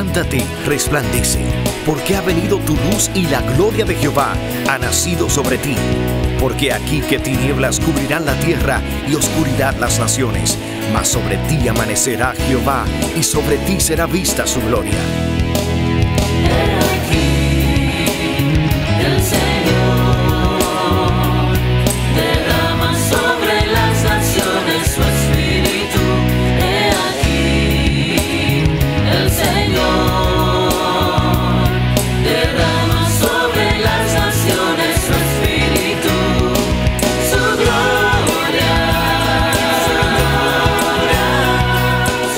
Levántate, resplandece, porque ha venido tu luz y la gloria de Jehová ha nacido sobre ti. Porque aquí que tinieblas cubrirán la tierra y oscuridad las naciones, mas sobre ti amanecerá Jehová y sobre ti será vista su gloria.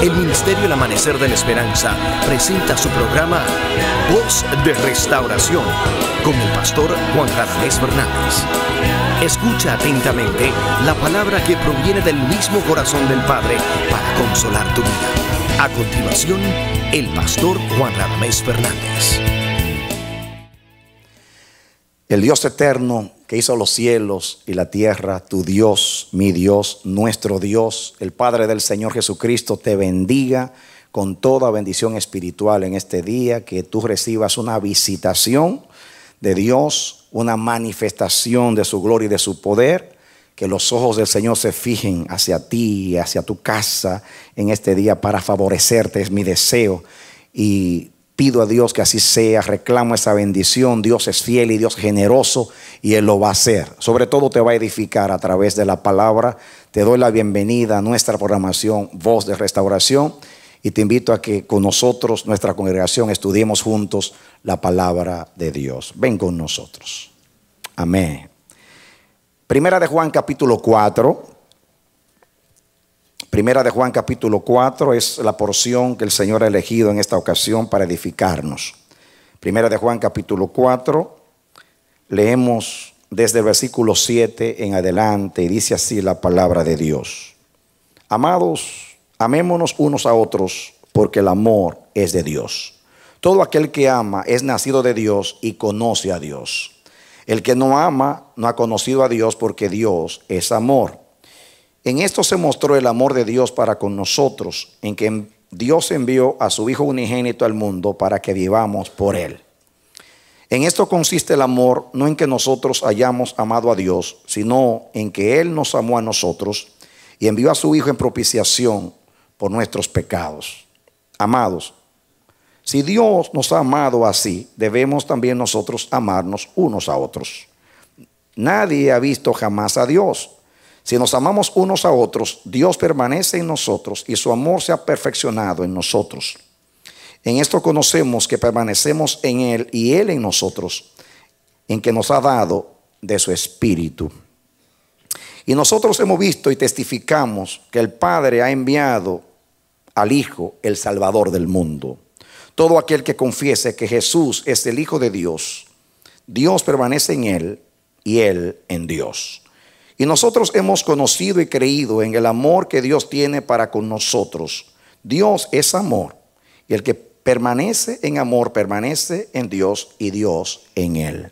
El Ministerio El Amanecer de la Esperanza presenta su programa Voz de Restauración con el pastor Juan Radamés Fernández. Escucha atentamente la palabra que proviene del mismo corazón del Padre para consolar tu vida. A continuación, el pastor Juan Radamés Fernández. El Dios eterno que hizo los cielos y la tierra, tu Dios, mi Dios, nuestro Dios, el Padre del Señor Jesucristo, te bendiga con toda bendición espiritual en este día, que tú recibas una visitación de Dios, una manifestación de su gloria y de su poder, que los ojos del Señor se fijen hacia ti, hacia tu casa en este día para favorecerte, es mi deseo y pido a Dios que así sea, reclamo esa bendición. Dios es fiel y Dios generoso y Él lo va a hacer. Sobre todo te va a edificar a través de la palabra. Te doy la bienvenida a nuestra programación Voz de Restauración y te invito a que con nosotros, nuestra congregación, estudiemos juntos la palabra de Dios. Ven con nosotros. Amén. Primera de Juan capítulo 4. Primera de Juan capítulo 4 es la porción que el Señor ha elegido en esta ocasión para edificarnos. Primera de Juan capítulo 4, leemos desde el versículo 7 en adelante y dice así la palabra de Dios. Amados, amémonos unos a otros porque el amor es de Dios. Todo aquel que ama es nacido de Dios y conoce a Dios. El que no ama no ha conocido a Dios porque Dios es amor. En esto se mostró el amor de Dios para con nosotros, en que Dios envió a su Hijo unigénito al mundo para que vivamos por Él. En esto consiste el amor, no en que nosotros hayamos amado a Dios, sino en que Él nos amó a nosotros y envió a su Hijo en propiciación por nuestros pecados. Amados, si Dios nos ha amado así, debemos también nosotros amarnos unos a otros. Nadie ha visto jamás a Dios. Si nos amamos unos a otros, Dios permanece en nosotros y su amor se ha perfeccionado en nosotros. En esto conocemos que permanecemos en Él y Él en nosotros, en que nos ha dado de su Espíritu. Y nosotros hemos visto y testificamos que el Padre ha enviado al Hijo, el Salvador del mundo. Todo aquel que confiese que Jesús es el Hijo de Dios, Dios permanece en Él y Él en Dios. Y nosotros hemos conocido y creído en el amor que Dios tiene para con nosotros. Dios es amor. Y el que permanece en amor, permanece en Dios y Dios en él.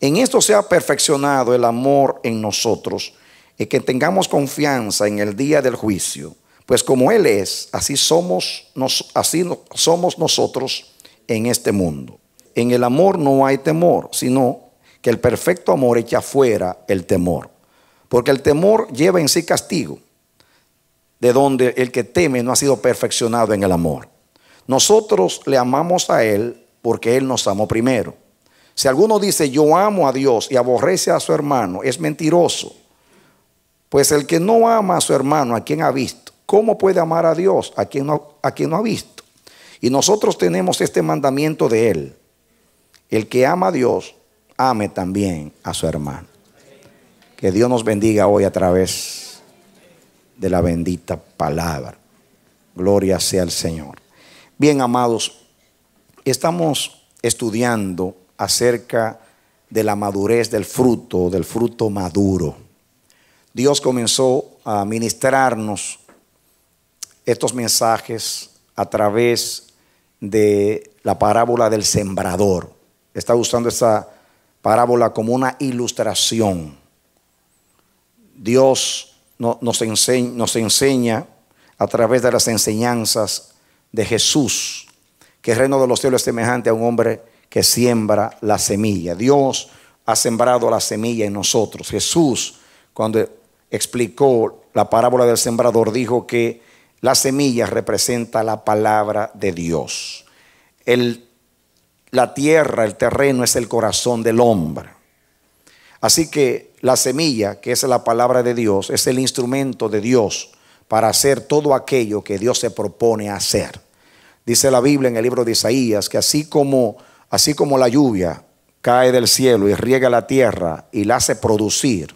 En esto se ha perfeccionado el amor en nosotros, y que tengamos confianza en el día del juicio. Pues como Él es, así somos nosotros en este mundo. En el amor no hay temor, sino que el perfecto amor echa fuera el temor. Porque el temor lleva en sí castigo, de donde el que teme no ha sido perfeccionado en el amor. Nosotros le amamos a Él porque Él nos amó primero. Si alguno dice yo amo a Dios y aborrece a su hermano, es mentiroso. Pues el que no ama a su hermano, a quien ha visto, ¿cómo puede amar a Dios a quien no ha visto? Y nosotros tenemos este mandamiento de Él: el que ama a Dios, ame también a su hermano. Que Dios nos bendiga hoy a través de la bendita palabra. Gloria sea al Señor. Bien, amados, estamos estudiando acerca de la madurez del fruto maduro. Dios comenzó a ministrarnos estos mensajes a través de la parábola del sembrador. Está usando esa parábola como una ilustración. Dios nos enseña a través de las enseñanzas de Jesús que el reino de los cielos es semejante a un hombre que siembra la semilla. Dios ha sembrado la semilla en nosotros. Jesús, cuando explicó la parábola del sembrador, dijo que la semilla representa la palabra de Dios. La tierra, el terreno, es el corazón del hombre. Así que la semilla, que es la palabra de Dios, es el instrumento de Dios para hacer todo aquello que Dios se propone hacer. Dice la Biblia en el libro de Isaías que así como la lluvia cae del cielo y riega la tierra y la hace producir,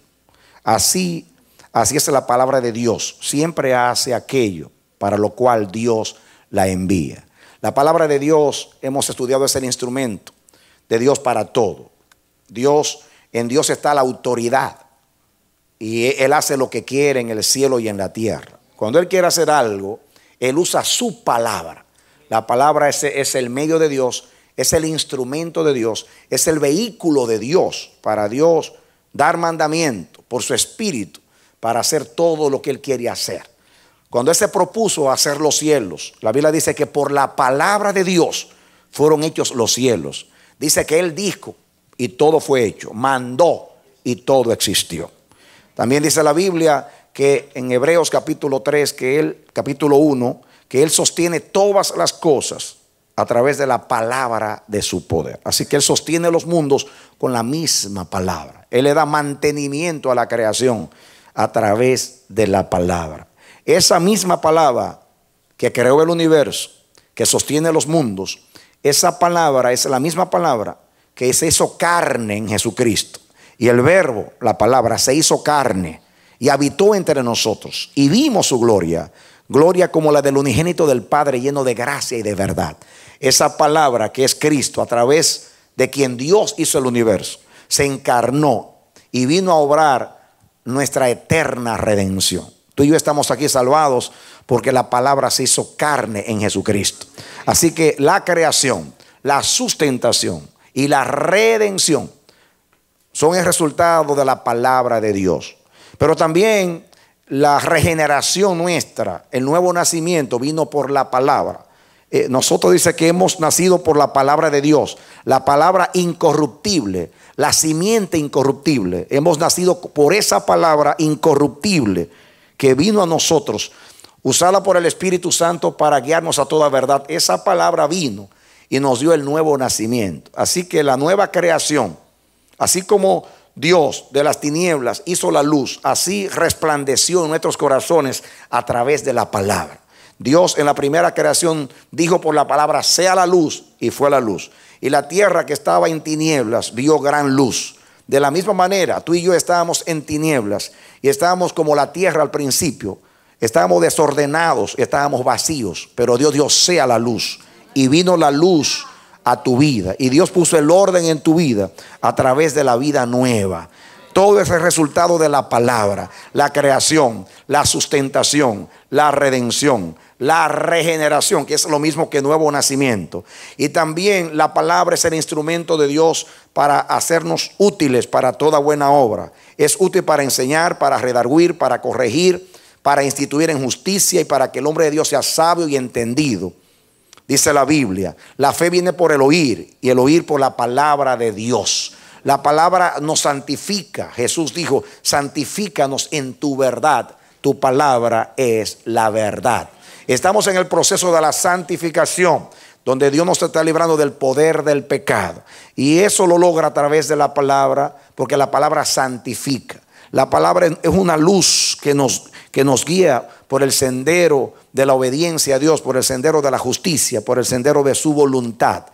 así es la palabra de Dios. Siempre hace aquello para lo cual Dios la envía. La palabra de Dios, hemos estudiado, es el instrumento de Dios para todo. En Dios está la autoridad y Él hace lo que quiere en el cielo y en la tierra. Cuando Él quiere hacer algo, Él usa su palabra. La palabra es el medio de Dios, es el instrumento de Dios, es el vehículo de Dios para Dios dar mandamiento por su espíritu para hacer todo lo que Él quiere hacer. Cuando Él se propuso hacer los cielos, la Biblia dice que por la palabra de Dios fueron hechos los cielos. Dice que Él dijo y todo fue hecho, mandó y todo existió. También dice la Biblia que en Hebreos capítulo 3, capítulo 1, que Él sostiene todas las cosas a través de la palabra de su poder. Así que Él sostiene los mundos con la misma palabra. Él le da mantenimiento a la creación a través de la palabra. Esa misma palabra que creó el universo, que sostiene los mundos, esa palabra es la misma palabra que se hizo carne en Jesucristo. Y el verbo, la palabra, se hizo carne y habitó entre nosotros. Y vimos su gloria, gloria como la del unigénito del Padre, lleno de gracia y de verdad. Esa palabra que es Cristo, a través de quien Dios hizo el universo, se encarnó y vino a obrar nuestra eterna redención. Tú y yo estamos aquí salvados porque la palabra se hizo carne en Jesucristo. Así que la creación, la sustentación y la redención son el resultado de la palabra de Dios. Pero también la regeneración nuestra, el nuevo nacimiento, vino por la palabra. Nosotros dice que hemos nacido por la palabra de Dios, la palabra incorruptible, la simiente incorruptible. Hemos nacido por esa palabra incorruptible que vino a nosotros, usada por el Espíritu Santo para guiarnos a toda verdad. Esa palabra vino y nos dio el nuevo nacimiento. Así que la nueva creación, así como Dios de las tinieblas hizo la luz, así resplandeció en nuestros corazones a través de la palabra. Dios en la primera creación dijo por la palabra: sea la luz, y fue la luz. Y la tierra que estaba en tinieblas vio gran luz. De la misma manera, tú y yo estábamos en tinieblas y estábamos como la tierra al principio. Estábamos desordenados, estábamos vacíos, pero Dios dio sea la luz y vino la luz a tu vida. Y Dios puso el orden en tu vida a través de la vida nueva. Todo es el resultado de la palabra, la creación, la sustentación, la redención, la regeneración, que es lo mismo que nuevo nacimiento. Y también la palabra es el instrumento de Dios para hacernos útiles para toda buena obra. Es útil para enseñar, para redarguir, para corregir, para instituir en justicia y para que el hombre de Dios sea sabio y entendido. Dice la Biblia, la fe viene por el oír y el oír por la palabra de Dios. La palabra nos santifica. Jesús dijo: santifícanos en tu verdad. Tu palabra es la verdad. Estamos en el proceso de la santificación, donde Dios nos está librando del poder del pecado. Y eso lo logra a través de la palabra, porque la palabra santifica. La palabra es una luz que nos guía por el sendero de la obediencia a Dios, por el sendero de la justicia, por el sendero de su voluntad.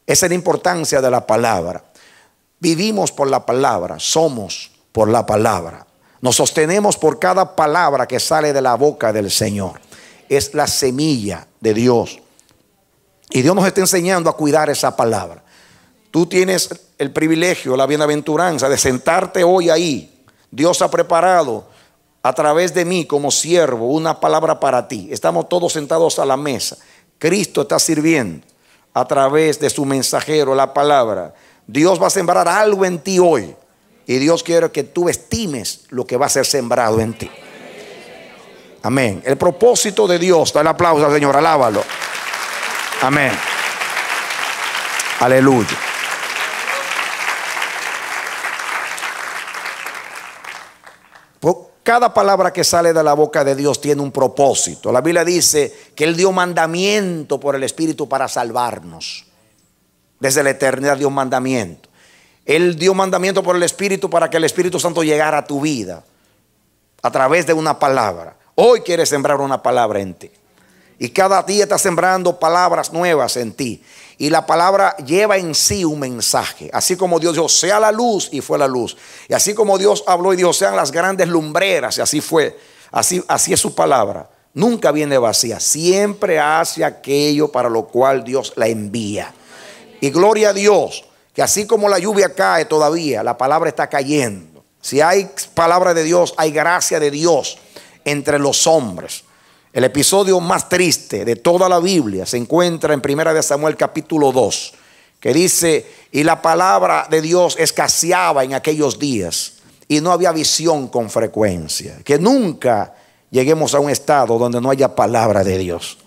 Esa es la importancia de la palabra. Vivimos por la palabra, somos por la palabra. Nos sostenemos por cada palabra que sale de la boca del Señor. Es la semilla de Dios. Y Dios nos está enseñando a cuidar esa palabra. Tú tienes el privilegio, la bienaventuranza de sentarte hoy ahí. Dios ha preparado a través de mí como siervo una palabra para ti. Estamos todos sentados a la mesa. Cristo está sirviendo a través de su mensajero, la palabra. Dios va a sembrar algo en ti hoy. Y Dios quiere que tú estimes lo que va a ser sembrado en ti. Amén. El propósito de Dios. Dale aplauso al Señor, alábalo. Amén. Aleluya. Cada palabra que sale de la boca de Dios tiene un propósito. La Biblia dice que Él dio mandamiento por el Espíritu para salvarnos. Desde la eternidad dio mandamiento. Él dio mandamiento por el Espíritu para que el Espíritu Santo llegara a tu vida a través de una palabra. Hoy quieres sembrar una palabra en ti. Y cada día está sembrando palabras nuevas en ti. Y la palabra lleva en sí un mensaje. Así como Dios dijo, sea la luz, y fue la luz. Y así como Dios habló y dijo, sean las grandes lumbreras, y así fue. Así es su palabra. Nunca viene vacía. Siempre hace aquello para lo cual Dios la envía. Y gloria a Dios, que así como la lluvia cae todavía, la palabra está cayendo. Si hay palabra de Dios, hay gracia de Dios entre los hombres. El episodio más triste de toda la Biblia se encuentra en 1 de Samuel capítulo 2, que dice, y la palabra de Dios escaseaba en aquellos días y no había visión con frecuencia. Que nunca lleguemos a un estado donde no haya palabra de Dios.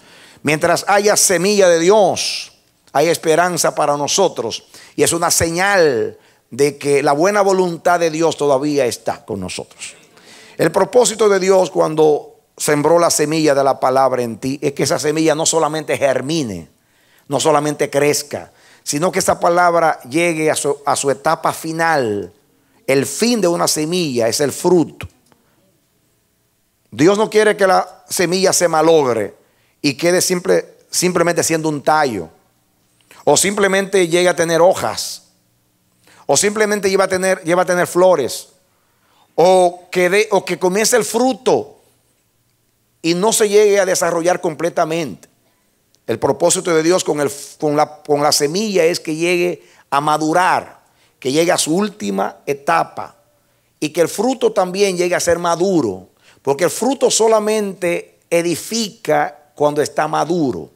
Mientras haya semilla de Dios, hay esperanza para nosotros, y es una señal de que la buena voluntad de Dios todavía está con nosotros. El propósito de Dios cuando sembró la semilla de la palabra en ti es que esa semilla no solamente germine, no solamente crezca, sino que esa palabra llegue a su etapa final. El fin de una semilla es el fruto. Dios no quiere que la semilla se malogre y quede simplemente siendo un tallo, o simplemente llegue a tener hojas, o simplemente lleva a tener flores, o que comience el fruto y no se llegue a desarrollar completamente. El propósito de Dios con la semilla es que llegue a madurar, que llegue a su última etapa, y que el fruto también llegue a ser maduro, porque el fruto solamente edifica cuando está maduro.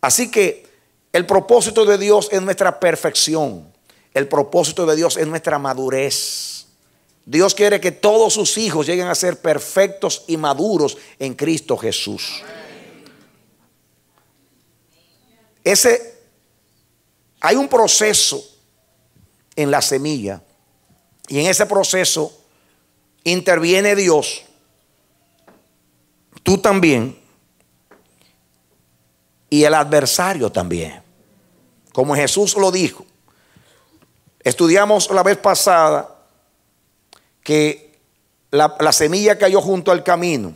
Así que el propósito de Dios es nuestra perfección. El propósito de Dios es nuestra madurez. Dios quiere que todos sus hijos lleguen a ser perfectos y maduros en Cristo Jesús. Hay un proceso en la semilla, y en ese proceso interviene Dios, tú también, y el adversario también, como Jesús lo dijo. Estudiamos la vez pasada que la semilla cayó junto al camino,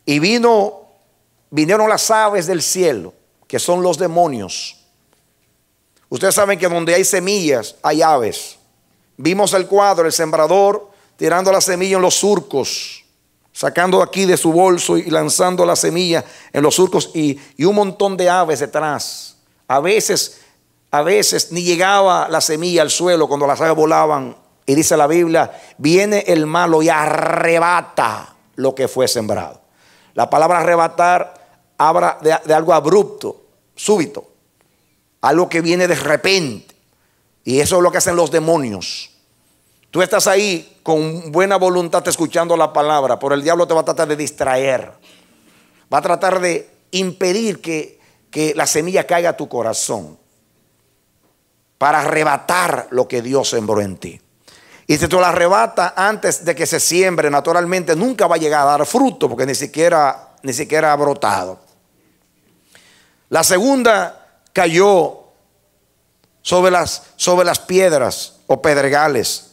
y vinieron las aves del cielo, que son los demonios. Ustedes saben que donde hay semillas hay aves. Vimos el cuadro, el sembrador tirando la semilla en los surcos, sacando aquí de su bolso y lanzando la semilla en los surcos, y un montón de aves detrás. A veces ni llegaba la semilla al suelo cuando las aves volaban, y dice la Biblia, viene el malo y arrebata lo que fue sembrado. La palabra arrebatar habla de algo abrupto, súbito, algo que viene de repente, y eso es lo que hacen los demonios. Tú estás ahí con buena voluntad escuchando la palabra, pero el diablo te va a tratar de distraer, va a tratar de impedir que la semilla caiga a tu corazón, para arrebatar lo que Dios sembró en ti. Y si tú la arrebatas antes de que se siembre, naturalmente nunca va a llegar a dar fruto, porque ni siquiera ha brotado. La segunda cayó sobre las piedras o pedregales.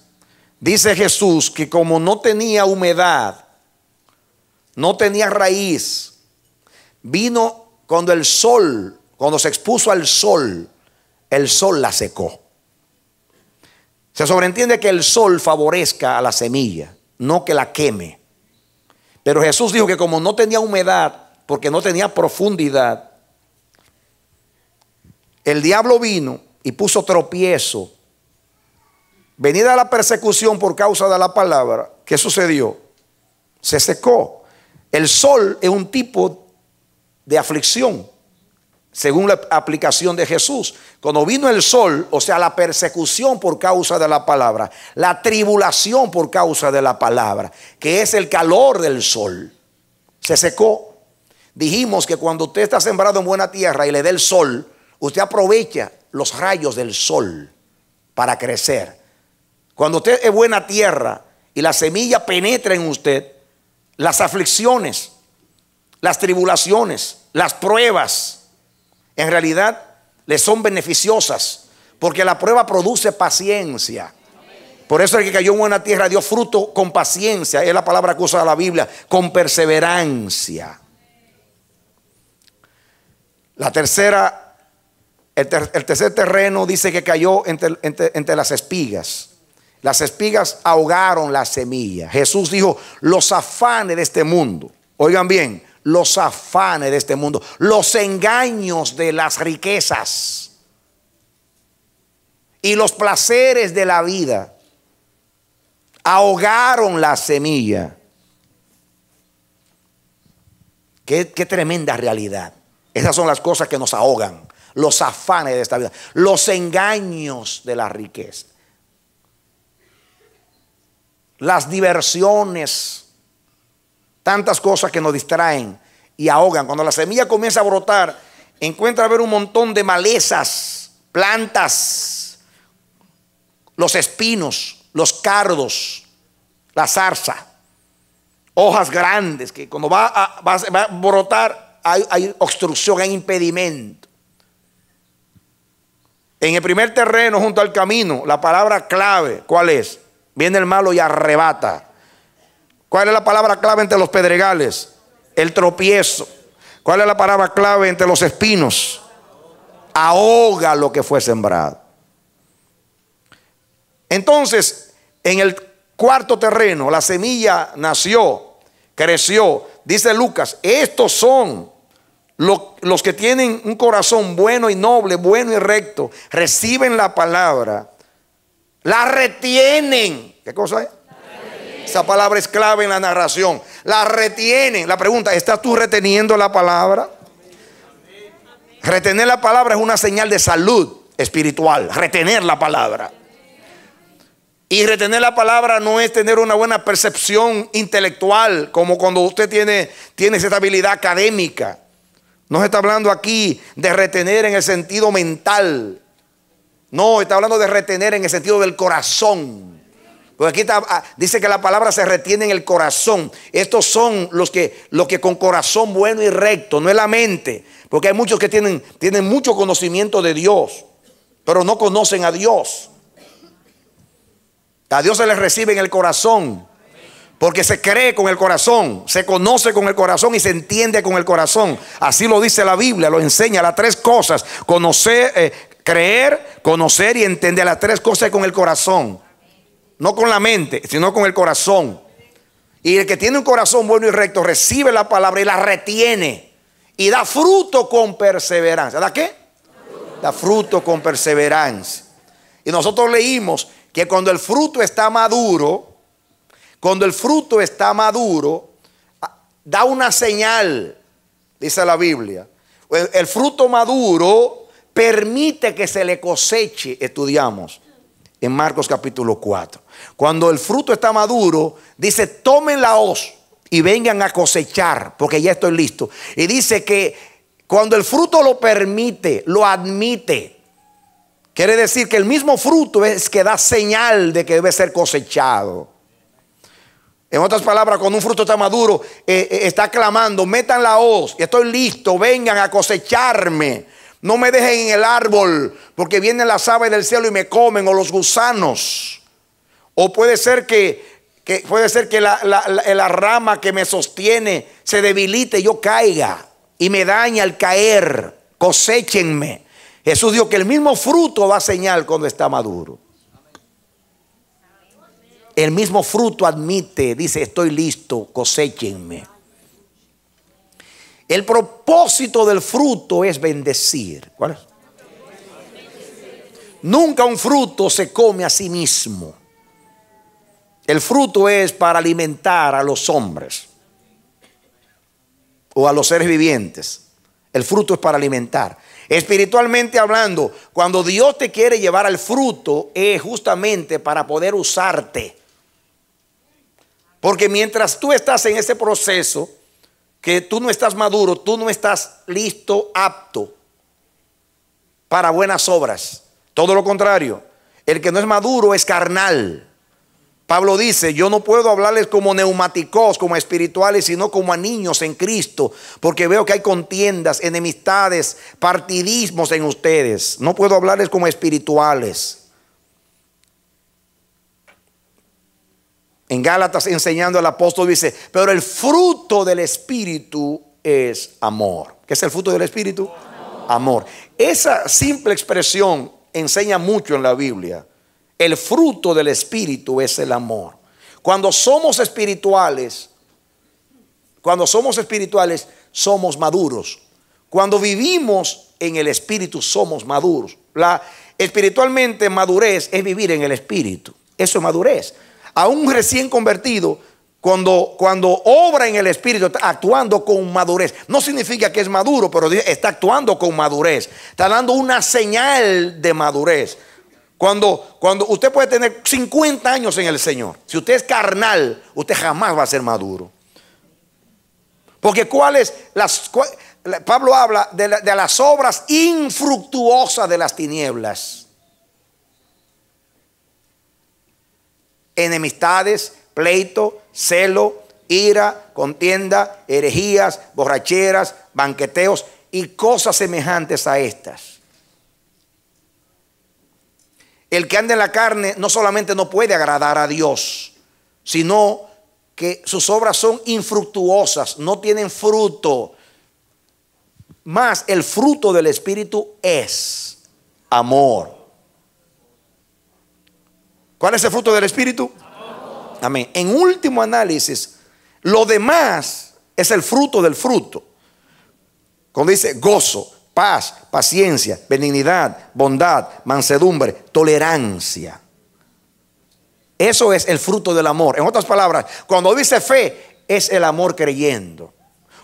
Dice Jesús que como no tenía humedad, no tenía raíz, vino cuando se expuso al sol, el sol la secó. Se sobreentiende que el sol favorezca a la semilla, no que la queme. Pero Jesús dijo que como no tenía humedad, porque no tenía profundidad, el diablo vino y puso tropiezo. Venida la persecución por causa de la palabra, ¿qué sucedió? Se secó. El sol es un tipo de aflicción, según la aplicación de Jesús. Cuando vino el sol, o sea, la persecución por causa de la palabra, la tribulación por causa de la palabra, que es el calor del sol, se secó. Dijimos que cuando usted está sembrado en buena tierra y le dé el sol, usted aprovecha los rayos del sol para crecer. Cuando usted es buena tierra y la semilla penetra en usted, las aflicciones, las tribulaciones, las pruebas, en realidad le son beneficiosas, porque la prueba produce paciencia. Por eso el que cayó en buena tierra dio fruto con paciencia. Es la palabra que usa la Biblia, con perseverancia. El tercer terreno dice que cayó entre las espigas. Las espigas ahogaron la semilla. Jesús dijo, los afanes de este mundo. Oigan bien, los afanes de este mundo, los engaños de las riquezas y los placeres de la vida ahogaron la semilla. Qué tremenda realidad. Esas son las cosas que nos ahogan. Los afanes de esta vida, los engaños de la riqueza, las diversiones, tantas cosas que nos distraen y ahogan. Cuando la semilla comienza a brotar, encuentra a ver un montón de malezas, plantas, los espinos, los cardos, la zarza, hojas grandes que cuando va a brotar hay obstrucción, hay impedimento. En el primer terreno junto al camino, la palabra clave, ¿cuál es? Viene el malo y arrebata. ¿Cuál es la palabra clave entre los pedregales? El tropiezo. ¿Cuál es la palabra clave entre los espinos? Ahoga lo que fue sembrado. Entonces, en el cuarto terreno, la semilla nació, creció. Dice Lucas, estos son los que tienen un corazón bueno y noble, bueno y recto, reciben la palabra, la retienen. ¿Qué cosa es? Esa palabra es clave en la narración. La retienen. La pregunta, ¿estás tú reteniendo la palabra? Retener la palabra es una señal de salud espiritual. Retener la palabra. Y retener la palabra no es tener una buena percepción intelectual, como cuando usted tiene esa habilidad académica. No se está hablando aquí de retener en el sentido mental. No, está hablando de retener en el sentido del corazón. Porque aquí dice que la palabra se retiene en el corazón. Estos son los que con corazón bueno y recto, no es la mente. Porque hay muchos que tienen mucho conocimiento de Dios, pero no conocen a Dios. A Dios se les recibe en el corazón. Porque se cree con el corazón, se conoce con el corazón y se entiende con el corazón. Así lo dice la Biblia, lo enseña, las tres cosas: conocer, creer, conocer y entender. Las tres cosas con el corazón. No con la mente, sino con el corazón. Y el que tiene un corazón bueno y recto recibe la palabra y la retiene. Y da fruto con perseverancia. ¿Da qué? Da fruto con perseverancia. Y nosotros leímos que cuando el fruto está maduro, da una señal, dice la Biblia. El fruto maduro permite que se le coseche, estudiamos en Marcos capítulo 4. Cuando el fruto está maduro, dice, tomen la hoz y vengan a cosechar, porque ya estoy listo. Y dice que cuando el fruto lo permite, lo admite, quiere decir que el mismo fruto es que da señal de que debe ser cosechado. En otras palabras, cuando un fruto está maduro, está clamando, metan la hoz, estoy listo, vengan a cosecharme. No me dejen en el árbol, porque vienen las aves del cielo y me comen, o los gusanos. O puede ser que la rama que me sostiene se debilite, yo caiga y me daña al caer. Coséchenme. Jesús dijo que el mismo fruto da señal cuando está maduro. El mismo fruto admite, dice, estoy listo, coséchenme. El propósito del fruto es bendecir. ¿Cuál es? Nunca un fruto se come a sí mismo. El fruto es para alimentar a los hombres o a los seres vivientes. El fruto es para alimentar. Espiritualmente hablando, cuando Dios te quiere llevar al fruto, es justamente para poder usarte. Porque mientras tú estás en ese proceso, que tú no estás maduro, tú no estás listo, apto para buenas obras. Todo lo contrario, el que no es maduro es carnal. Pablo dice, yo no puedo hablarles como neumáticos, como espirituales, sino como a niños en Cristo, porque veo que hay contiendas, enemistades, partidismos en ustedes. No puedo hablarles como espirituales. En Gálatas, enseñando, el apóstol dice, pero el fruto del Espíritu es amor. ¿Qué es el fruto del Espíritu? Amor. Esa simple expresión enseña mucho en la Biblia. El fruto del Espíritu es el amor. Cuando somos espirituales, somos maduros. Cuando vivimos en el Espíritu, somos maduros. Espiritualmente, madurez es vivir en el Espíritu. Eso es madurez. A un recién convertido, cuando obra en el Espíritu, está actuando con madurez. No significa que es maduro, pero está actuando con madurez. Está dando una señal de madurez. Cuando usted puede tener 50 años en el Señor, si usted es carnal, usted jamás va a ser maduro. Porque Pablo habla de las obras infructuosas de las tinieblas. Enemistades, pleito, celo, ira, contienda, herejías, borracheras, banqueteos y cosas semejantes a estas. El que anda en la carne no solamente no puede agradar a Dios, sino que sus obras son infructuosas, no tienen fruto. Más el fruto del Espíritu es amor. ¿Cuál es el fruto del Espíritu? Amor. Amén. En último análisis, lo demás es el fruto del fruto. Cuando dice gozo, paz, paciencia, benignidad, bondad, mansedumbre, tolerancia. Eso es el fruto del amor. En otras palabras, cuando dice fe, es el amor creyendo.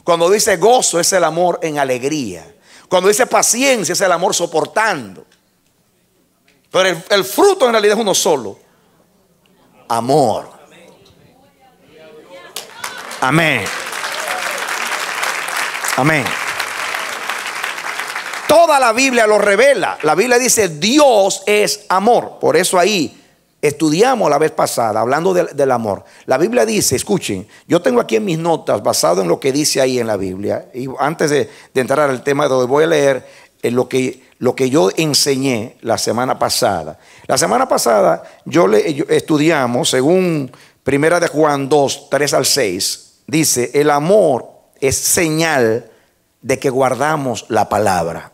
Cuando dice gozo, es el amor en alegría. Cuando dice paciencia, es el amor soportando. Pero el fruto en realidad es uno solo: amor. Amén. Amén. Toda la Biblia lo revela. La Biblia dice Dios es amor. Por eso ahí estudiamos la vez pasada, hablando del amor. La Biblia dice, escuchen, yo tengo aquí en mis notas, basado en lo que dice ahí en la Biblia. Y antes de entrar al tema de hoy, voy a leer lo que yo enseñé la semana pasada. La semana pasada estudiamos, según Primera de Juan 2, 3 al 6, dice, el amor es señal de que guardamos la palabra,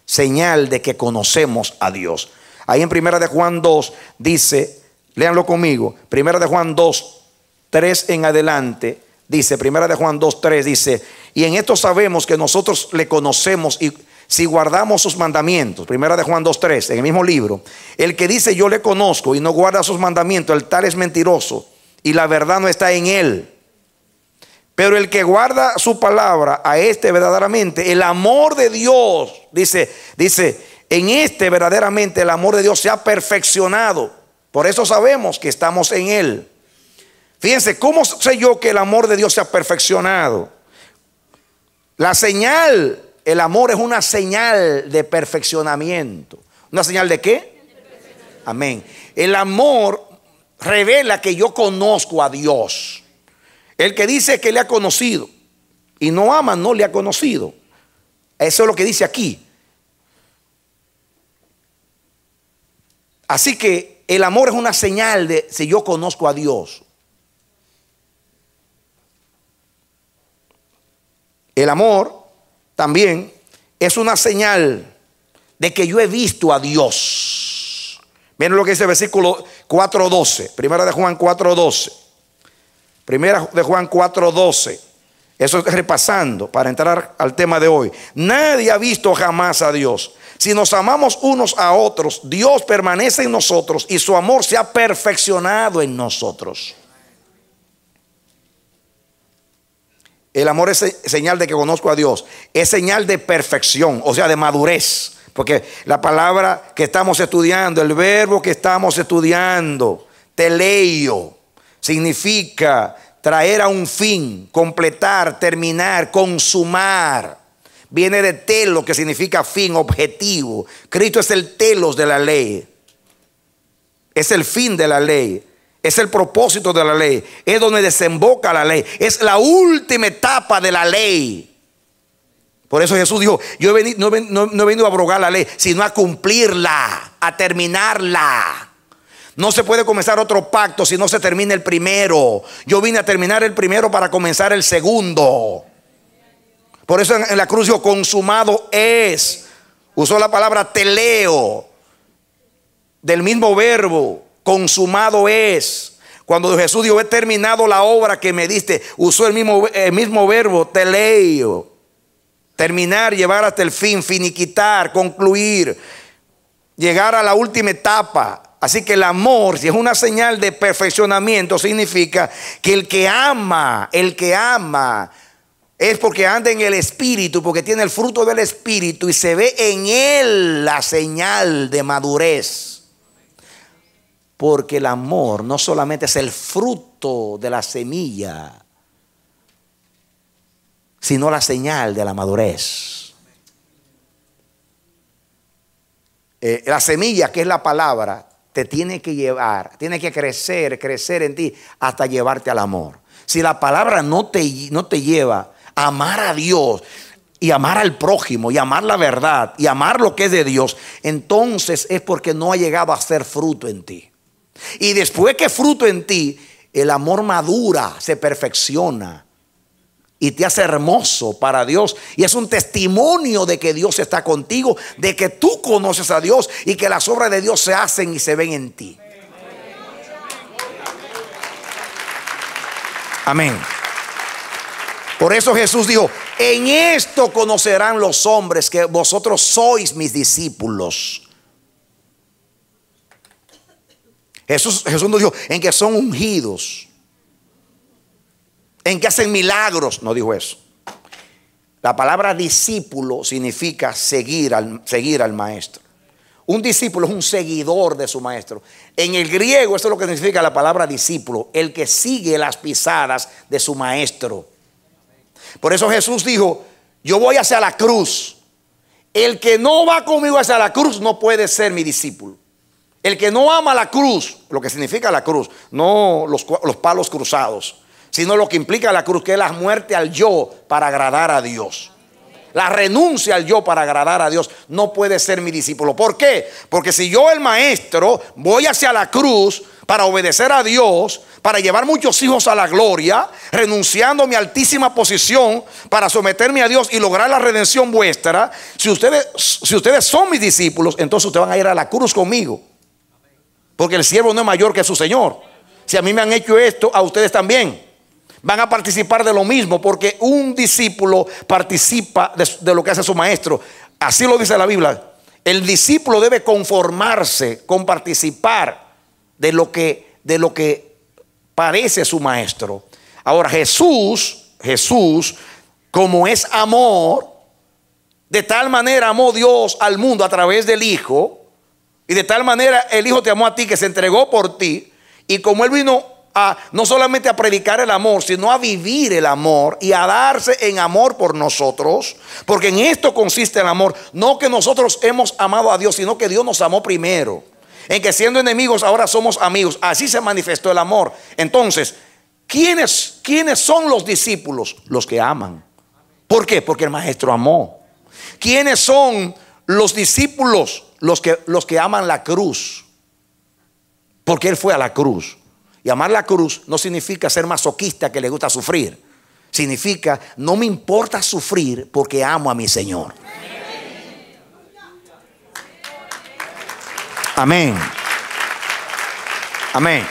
señal de que conocemos a Dios. Ahí en Primera de Juan 2 dice, léanlo conmigo, Primera de Juan 2, 3 en adelante, dice, Primera de Juan 2, 3 dice, y en esto sabemos que nosotros le conocemos y si guardamos sus mandamientos. Primera de Juan 2, 3, en el mismo libro, el que dice yo le conozco y no guarda sus mandamientos, el tal es mentiroso y la verdad no está en él. Pero el que guarda su palabra, a este verdaderamente el amor de Dios, dice, en este verdaderamente el amor de Dios se ha perfeccionado. Por eso sabemos que estamos en él. Fíjense, ¿cómo sé yo que el amor de Dios se ha perfeccionado? La señal, el amor es una señal de perfeccionamiento. ¿Una señal de qué? Amén. El amor revela que yo conozco a Dios. El que dice que le ha conocido y no ama, no le ha conocido. Eso es lo que dice aquí. Así que el amor es una señal de si yo conozco a Dios. El amor también es una señal de que yo he visto a Dios. Miren lo que dice el versículo 4:12. Primera de Juan 4:12. Primera de Juan 4:12. Eso es repasando para entrar al tema de hoy. Nadie ha visto jamás a Dios. Si nos amamos unos a otros, Dios permanece en nosotros y su amor se ha perfeccionado en nosotros. El amor es señal de que conozco a Dios. Es señal de perfección, o sea, de madurez. Porque la palabra que estamos estudiando, el verbo que estamos estudiando, teleio, significa traer a un fin, completar, terminar, consumar. Viene de telos, que significa fin, objetivo. Cristo es el telos de la ley. Es el fin de la ley. Es el propósito de la ley. Es donde desemboca la ley. Es la última etapa de la ley. Por eso Jesús dijo, yo no he venido a abrogar la ley, sino a cumplirla, a terminarla. No se puede comenzar otro pacto si no se termina el primero. Yo vine a terminar el primero para comenzar el segundo. Por eso en la cruz dijo, consumado es. Usó la palabra teleo, del mismo verbo, consumado es. Cuando Jesús dijo, he terminado la obra que me diste, usó el mismo verbo, teleo. Terminar, llevar hasta el fin, finiquitar, concluir, llegar a la última etapa. Así que el amor, si es una señal de perfeccionamiento, significa que el que ama es porque anda en el Espíritu, porque tiene el fruto del Espíritu y se ve en él la señal de madurez. Porque el amor no solamente es el fruto de la semilla, sino la señal de la madurez. La semilla, que es la palabra, te tiene que llevar, tiene que crecer en ti hasta llevarte al amor. Si la palabra no te lleva a amar a Dios y amar al prójimo y amar la verdad y amar lo que es de Dios, entonces es porque no ha llegado a ser fruto en ti. Y después que fruto en ti, el amor madura, se perfecciona y te hace hermoso para Dios. Y es un testimonio de que Dios está contigo, de que tú conoces a Dios y que las obras de Dios se hacen y se ven en ti. Amén. Por eso Jesús dijo, en esto conocerán los hombres que vosotros sois mis discípulos. Jesús nos dijo, en que son ungidos, en que hacen milagros. No dijo eso. La palabra discípulo significa seguir al maestro. Un discípulo es un seguidor de su maestro. En el griego eso es lo que significa la palabra discípulo, el que sigue las pisadas de su maestro. Por eso Jesús dijo, yo voy hacia la cruz. El que no va conmigo hacia la cruz no puede ser mi discípulo. El que no ama la cruz, lo que significa la cruz, no los palos cruzados, sino lo que implica la cruz, que es la muerte al yo para agradar a Dios. La renuncia al yo para agradar a Dios, no puede ser mi discípulo. ¿Por qué? Porque si yo, el maestro, voy hacia la cruz para obedecer a Dios, para llevar muchos hijos a la gloria, renunciando a mi altísima posición para someterme a Dios y lograr la redención vuestra, si ustedes son mis discípulos, entonces ustedes van a ir a la cruz conmigo. Porque el siervo no es mayor que su Señor. Si a mí me han hecho esto, a ustedes también. Van a participar de lo mismo, porque un discípulo participa de lo que hace su maestro. Así lo dice la Biblia. El discípulo debe conformarse con participar de lo que parece su maestro. Ahora Jesús, como es amor, de tal manera amó Dios al mundo a través del Hijo, y de tal manera el Hijo te amó a ti, que se entregó por ti. Y como Él vino no solamente a predicar el amor, sino a vivir el amor y a darse en amor por nosotros, porque en esto consiste el amor, no que nosotros hemos amado a Dios, sino que Dios nos amó primero, en que siendo enemigos ahora somos amigos. Así se manifestó el amor. Entonces, ¿quiénes son los discípulos? Los que aman. ¿Por qué? Porque el maestro amó. ¿Quiénes son los discípulos? Los que aman la cruz, porque Él fue a la cruz. Y amar la cruz no significa ser masoquista que le gusta sufrir. Significa, no me importa sufrir porque amo a mi Señor. Amén. Amén.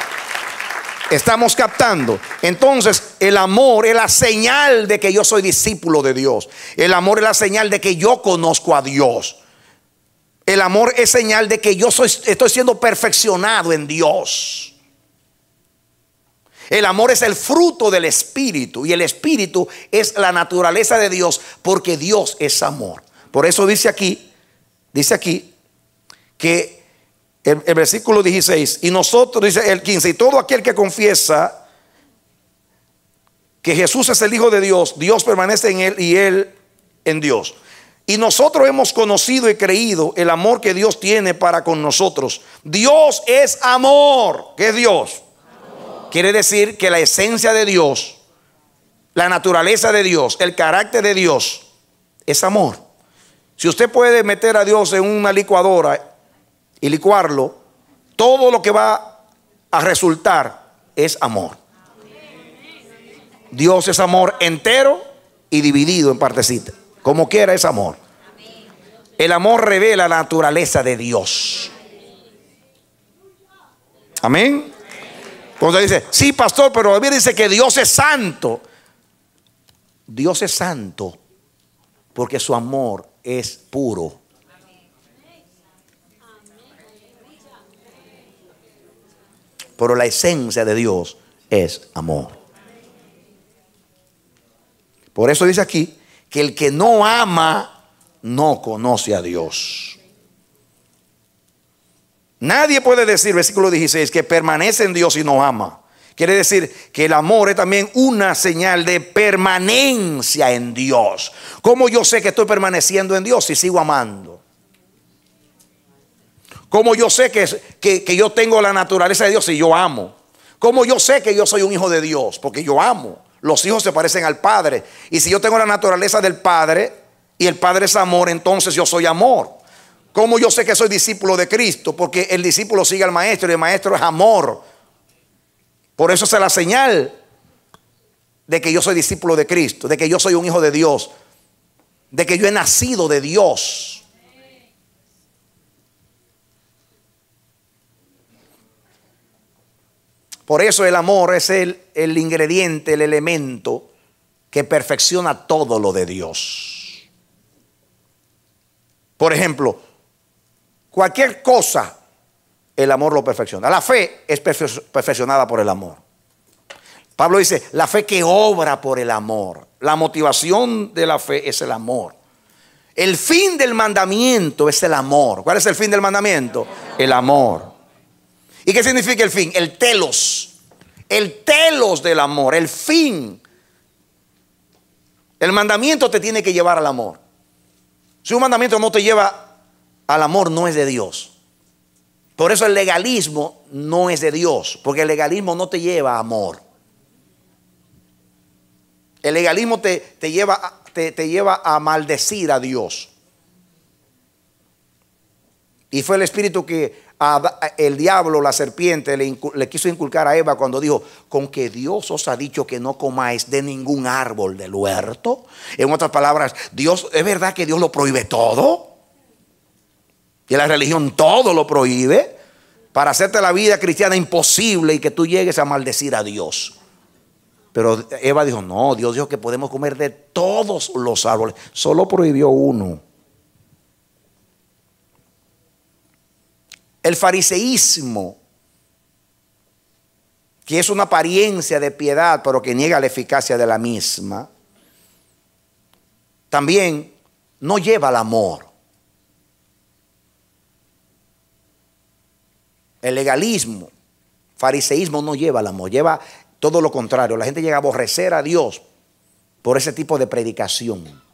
Estamos captando. Entonces el amor es la señal de que yo soy discípulo de Dios. El amor es la señal de que yo conozco a Dios. El amor es señal de que yo estoy siendo perfeccionado en Dios. El amor es el fruto del Espíritu, y el Espíritu es la naturaleza de Dios, porque Dios es amor. Por eso dice aquí que el versículo 16, y nosotros, dice el 15, y todo aquel que confiesa que Jesús es el Hijo de Dios, Dios permanece en él y él en Dios. Y nosotros hemos conocido y creído el amor que Dios tiene para con nosotros. Dios es amor. ¿Qué es Dios? Amor. Quiere decir que la esencia de Dios, la naturaleza de Dios, el carácter de Dios es amor. Si usted puede meter a Dios en una licuadora y licuarlo, todo lo que va a resultar es amor. Dios es amor entero y dividido en partecitas. Como quiera es amor. El amor revela la naturaleza de Dios. Amén. Cuando dice, sí, pastor, pero la Biblia dice que Dios es santo. Dios es santo porque su amor es puro. Pero la esencia de Dios es amor. Por eso dice aquí que el que no ama no conoce a Dios. Nadie puede decir, versículo 16, que permanece en Dios y no ama. Quiere decir que el amor es también una señal de permanencia en Dios. ¿Cómo yo sé que estoy permaneciendo en Dios si sigo amando? ¿Cómo yo sé que yo tengo la naturaleza de Dios si yo amo? ¿Cómo yo sé que yo soy un hijo de Dios? Porque yo amo. Los hijos se parecen al Padre. Y si yo tengo la naturaleza del Padre y el Padre es amor, entonces yo soy amor. ¿Cómo yo sé que soy discípulo de Cristo? Porque el discípulo sigue al maestro y el maestro es amor. Por eso es la señal de que yo soy discípulo de Cristo, de que yo soy un hijo de Dios, de que yo he nacido de Dios. Por eso el amor es el ingrediente, el elemento que perfecciona todo lo de Dios. Por ejemplo, cualquier cosa, el amor lo perfecciona. La fe es perfeccionada por el amor. Pablo dice, la fe que obra por el amor. La motivación de la fe es el amor. El fin del mandamiento es el amor. ¿Cuál es el fin del mandamiento? El amor. ¿Y qué significa el fin? El telos. El telos del amor, el fin. El mandamiento te tiene que llevar al amor. Si un mandamiento no te lleva al amor, no es de Dios. Por eso el legalismo no es de Dios, porque el legalismo no te lleva a amor. El legalismo te lleva a maldecir a Dios. Y fue el espíritu que el diablo, la serpiente, le quiso inculcar a Eva cuando dijo, con que Dios os ha dicho que no comáis de ningún árbol del huerto. En otras palabras, Dios, ¿es verdad que Dios lo prohíbe todo? Y la religión todo lo prohíbe para hacerte la vida cristiana imposible y que tú llegues a maldecir a Dios. Pero Eva dijo, no, Dios dijo que podemos comer de todos los árboles. Solo prohibió uno. El fariseísmo, que es una apariencia de piedad, pero que niega la eficacia de la misma, también no lleva al amor. El legalismo, fariseísmo no lleva al amor, lleva todo lo contrario. La gente llega a aborrecer a Dios por ese tipo de predicación.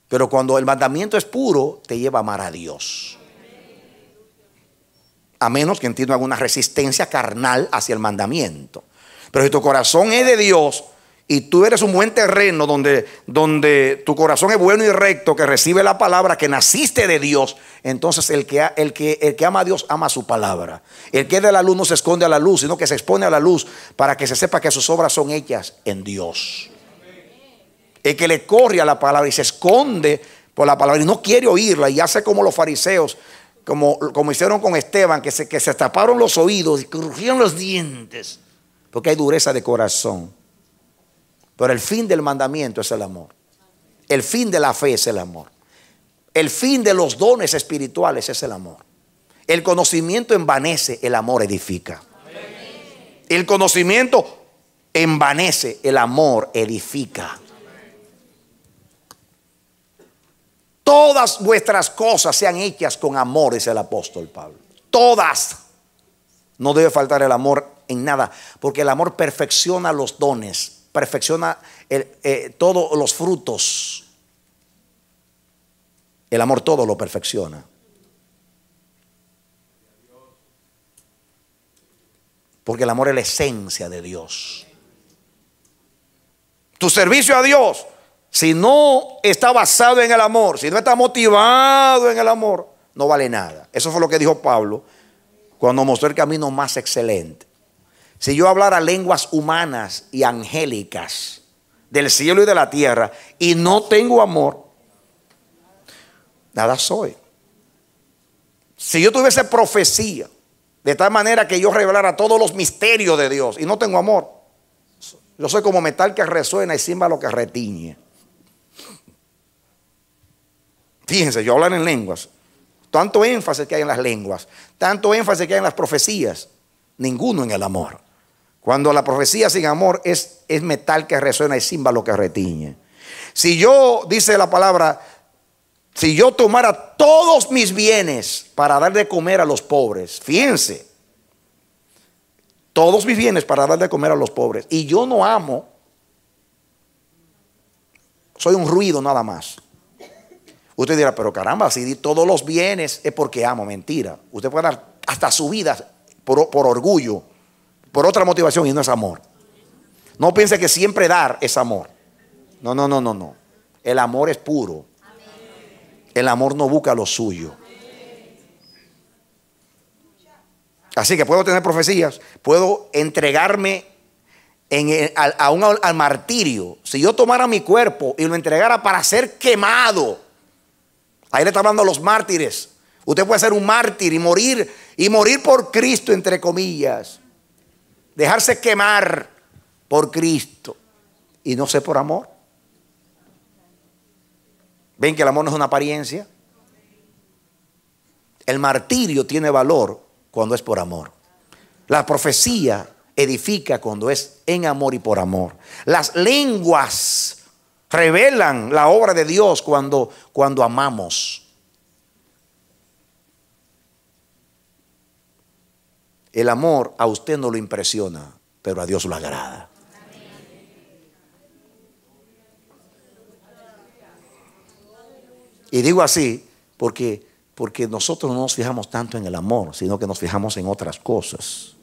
Pero cuando el mandamiento es puro, te lleva a amar a Dios. A menos que en ti no haga una resistencia carnal hacia el mandamiento. Pero si tu corazón es de Dios y tú eres un buen terreno donde tu corazón es bueno y recto, que recibe la palabra, que naciste de Dios, entonces el que ama a Dios ama su palabra. El que es de la luz no se esconde a la luz, sino que se expone a la luz para que se sepa que sus obras son hechas en Dios. El que le corre a la palabra y se esconde por la palabra y no quiere oírla y hace como los fariseos, como hicieron con Esteban, que se taparon los oídos y crujieron los dientes, porque hay dureza de corazón. Pero el fin del mandamiento es el amor. El fin de la fe es el amor. El fin de los dones espirituales es el amor. El conocimiento envanece, el amor edifica. El conocimiento envanece, el amor edifica. Todas vuestras cosas sean hechas con amor, dice el apóstol Pablo. Todas. No debe faltar el amor en nada, porque el amor perfecciona los dones, perfecciona todos los frutos. El amor todo lo perfecciona. Porque el amor es la esencia de Dios. Tu servicio a Dios, si no está basado en el amor, si no está motivado en el amor, no vale nada. Eso fue lo que dijo Pablo cuando mostró el camino más excelente. Si yo hablara lenguas humanas y angélicas del cielo y de la tierra y no tengo amor, nada soy. Si yo tuviese profecía de tal manera que yo revelara todos los misterios de Dios y no tengo amor, yo soy como metal que resuena y címbalo que retiñe. Fíjense, yo hablar en lenguas, tanto énfasis que hay en las lenguas, tanto énfasis que hay en las profecías, ninguno en el amor. Cuando la profecía sin amor es metal que resuena y címbalo que retiñe. Si yo, dice la palabra, si yo tomara todos mis bienes para dar de comer a los pobres, fíjense, todos mis bienes para dar de comer a los pobres, y yo no amo, soy un ruido nada más. Usted dirá, pero caramba, si di todos los bienes es porque amo. Mentira. Usted puede dar hasta su vida por orgullo, por otra motivación, y no es amor. No piense que siempre dar es amor. No. El amor es puro. El amor no busca lo suyo. Así que puedo tener profecías, puedo entregarme al martirio. Si yo tomara mi cuerpo y lo entregara para ser quemado, ahí le está hablando a los mártires. Usted puede ser un mártir y morir por Cristo, entre comillas. Dejarse quemar por Cristo y no ser por amor. ¿Ven que el amor no es una apariencia? El martirio tiene valor cuando es por amor. La profecía edifica cuando es en amor y por amor. Las lenguas revelan la obra de Dios cuando amamos. El amor a usted no lo impresiona, pero a Dios lo agrada. Y digo así porque nosotros no nos fijamos tanto en el amor, sino que nos fijamos en otras cosas.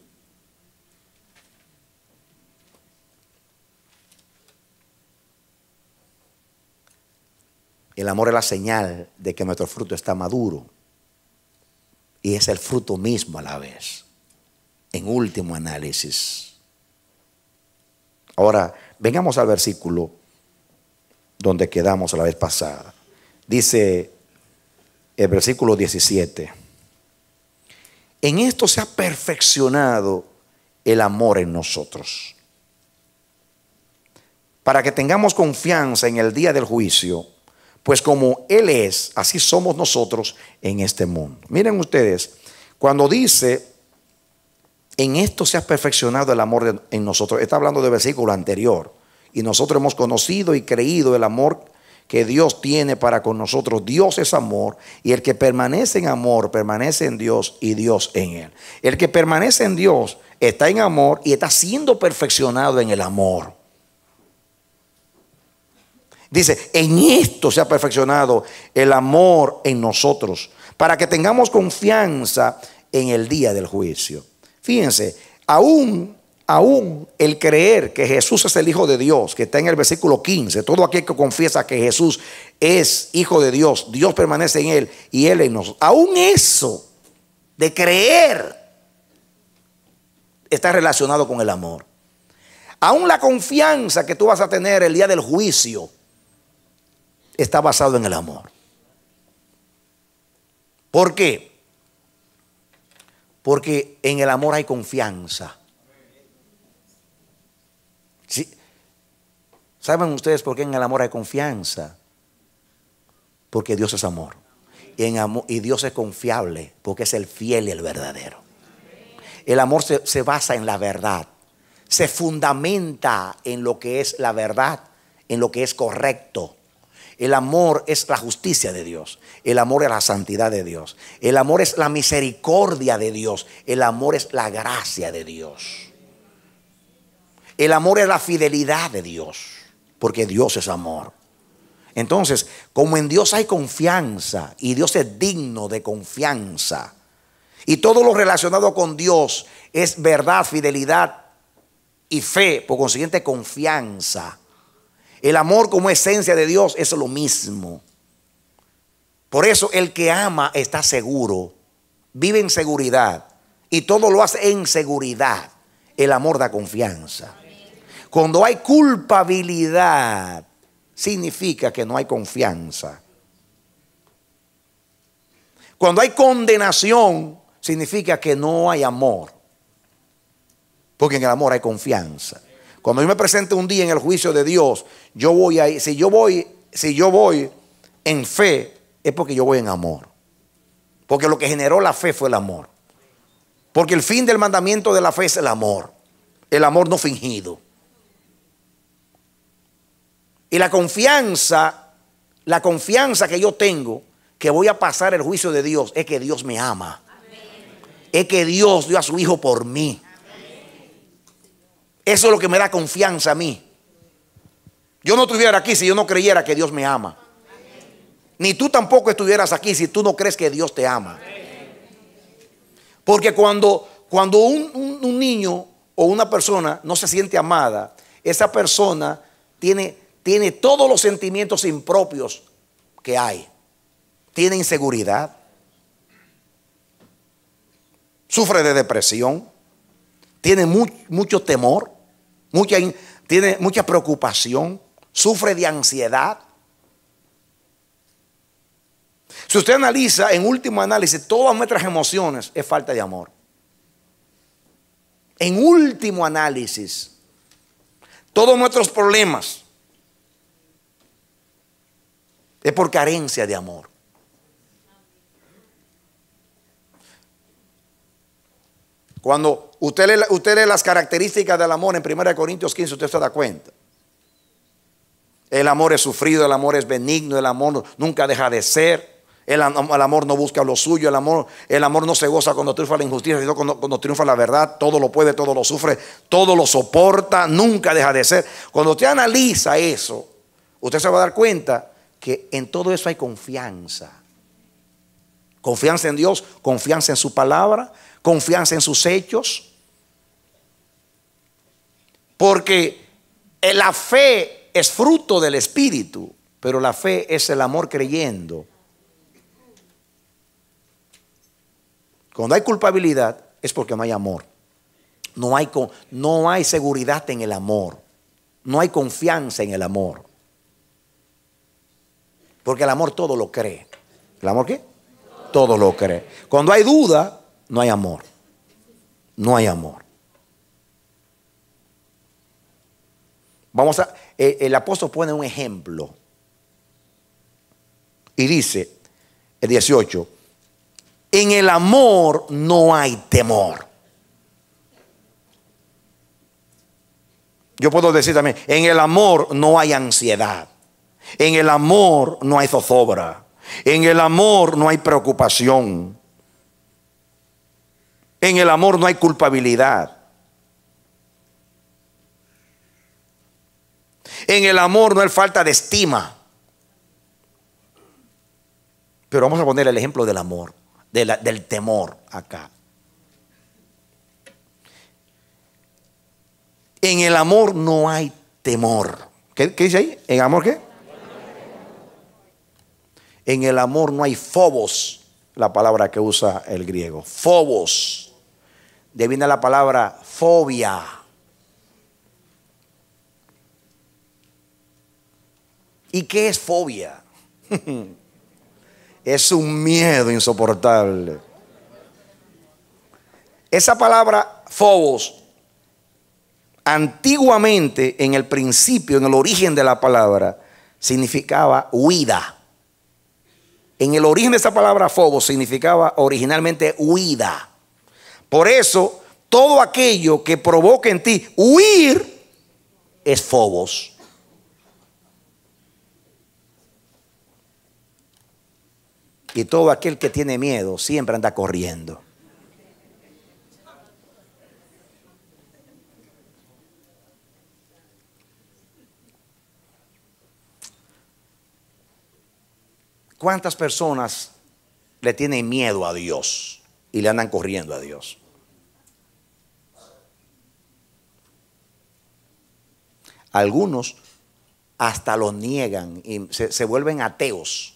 El amor es la señal de que nuestro fruto está maduro. Y es el fruto mismo a la vez. En último análisis. Ahora, vengamos al versículo donde quedamos la vez pasada. Dice el versículo 17. En esto se ha perfeccionado el amor en nosotros, para que tengamos confianza en el día del juicio, pues como Él es, así somos nosotros en este mundo. Miren ustedes, cuando dice, en esto se ha perfeccionado el amor en nosotros, está hablando del versículo anterior. Y nosotros hemos conocido y creído el amor que Dios tiene para con nosotros. Dios es amor, y el que permanece en amor, permanece en Dios y Dios en él. El que permanece en Dios está en amor y está siendo perfeccionado en el amor. Dice, en esto se ha perfeccionado el amor en nosotros, para que tengamos confianza en el día del juicio. Fíjense, aún el creer que Jesús es el Hijo de Dios, que está en el versículo 15, todo aquel que confiesa que Jesús es Hijo de Dios, Dios permanece en él y él en nosotros. Aún eso de creer está relacionado con el amor. Aún la confianza que tú vas a tener el día del juicio está basado en el amor. ¿Por qué? Porque en el amor hay confianza. ¿Sí? ¿Saben ustedes por qué en el amor hay confianza? Porque Dios es amor. Y Dios es confiable, porque es el fiel y el verdadero. El amor se basa en la verdad. Se fundamenta en lo que es la verdad, en lo que es correcto. El amor es la justicia de Dios. El amor es la santidad de Dios. El amor es la misericordia de Dios. El amor es la gracia de Dios. El amor es la fidelidad de Dios, porque Dios es amor. Entonces, como en Dios hay confianza y Dios es digno de confianza, y todo lo relacionado con Dios es verdad, fidelidad y fe, por consiguiente confianza. El amor como esencia de Dios es lo mismo. Por eso el que ama está seguro, vive en seguridad y todo lo hace en seguridad. El amor da confianza. Cuando hay culpabilidad, significa que no hay confianza. Cuando hay condenación, significa que no hay amor. Porque en el amor hay confianza. Cuando yo me presente un día en el juicio de Dios, yo voy a ir, si yo voy en fe, es porque yo voy en amor. Porque lo que generó la fe fue el amor. Porque el fin del mandamiento de la fe es el amor. El amor no fingido. Y la confianza que yo tengo, que voy a pasar el juicio de Dios, es que Dios me ama. Es que Dios dio a su Hijo por mí. Eso es lo que me da confianza a mí. Yo no estuviera aquí si yo no creyera que Dios me ama. Ni tú tampoco estuvieras aquí si tú no crees que Dios te ama. Porque cuando un niño o una persona no se siente amada, esa persona tiene todos los sentimientos impropios que hay. Tiene inseguridad. Sufre de depresión. Tiene mucho temor. Tiene mucha preocupación. Sufre de ansiedad. Si usted analiza, en último análisis, todas nuestras emociones es falta de amor. En último análisis, todos nuestros problemas es por carencia de amor. Cuando usted lee las características del amor en 1 Corintios 15, usted se da cuenta. El amor es sufrido, el amor es benigno, el amor nunca deja de ser. El amor no busca lo suyo, el amor no se goza cuando triunfa la injusticia, sino cuando triunfa la verdad. Todo lo puede, todo lo sufre, todo lo soporta, nunca deja de ser. Cuando usted analiza eso, usted se va a dar cuenta que en todo eso hay confianza. Confianza en Dios, confianza en su palabra, confianza en sus hechos. Porque la fe es fruto del Espíritu, pero la fe es el amor creyendo. Cuando hay culpabilidad es porque no hay amor. No hay seguridad en el amor. No hay confianza en el amor. Porque el amor todo lo cree. ¿El amor qué? Todo lo cree. Cuando hay duda, no hay amor. No hay amor. El apóstol pone un ejemplo. Y dice, el 18. En el amor no hay temor. Yo puedo decir también, en el amor no hay ansiedad. En el amor no hay zozobra. En el amor no hay preocupación. En el amor no hay culpabilidad. En el amor no hay falta de estima. Pero vamos a poner el ejemplo del amor. Del temor acá. En el amor no hay temor. ¿Qué dice ahí? ¿En amor qué? En el amor no hay phobos, la palabra que usa el griego. Phobos. De ahí viene la palabra fobia. ¿Y qué es fobia? Es un miedo insoportable. Esa palabra phobos, antiguamente, en el principio, en el origen de la palabra, significaba huida. En el origen de esa palabra phobos significaba originalmente huida. Por eso, todo aquello que provoque en ti huir es phobos. Y todo aquel que tiene miedo siempre anda corriendo. ¿Cuántas personas le tienen miedo a Dios y le andan corriendo a Dios? Algunos hasta lo niegan y se vuelven ateos,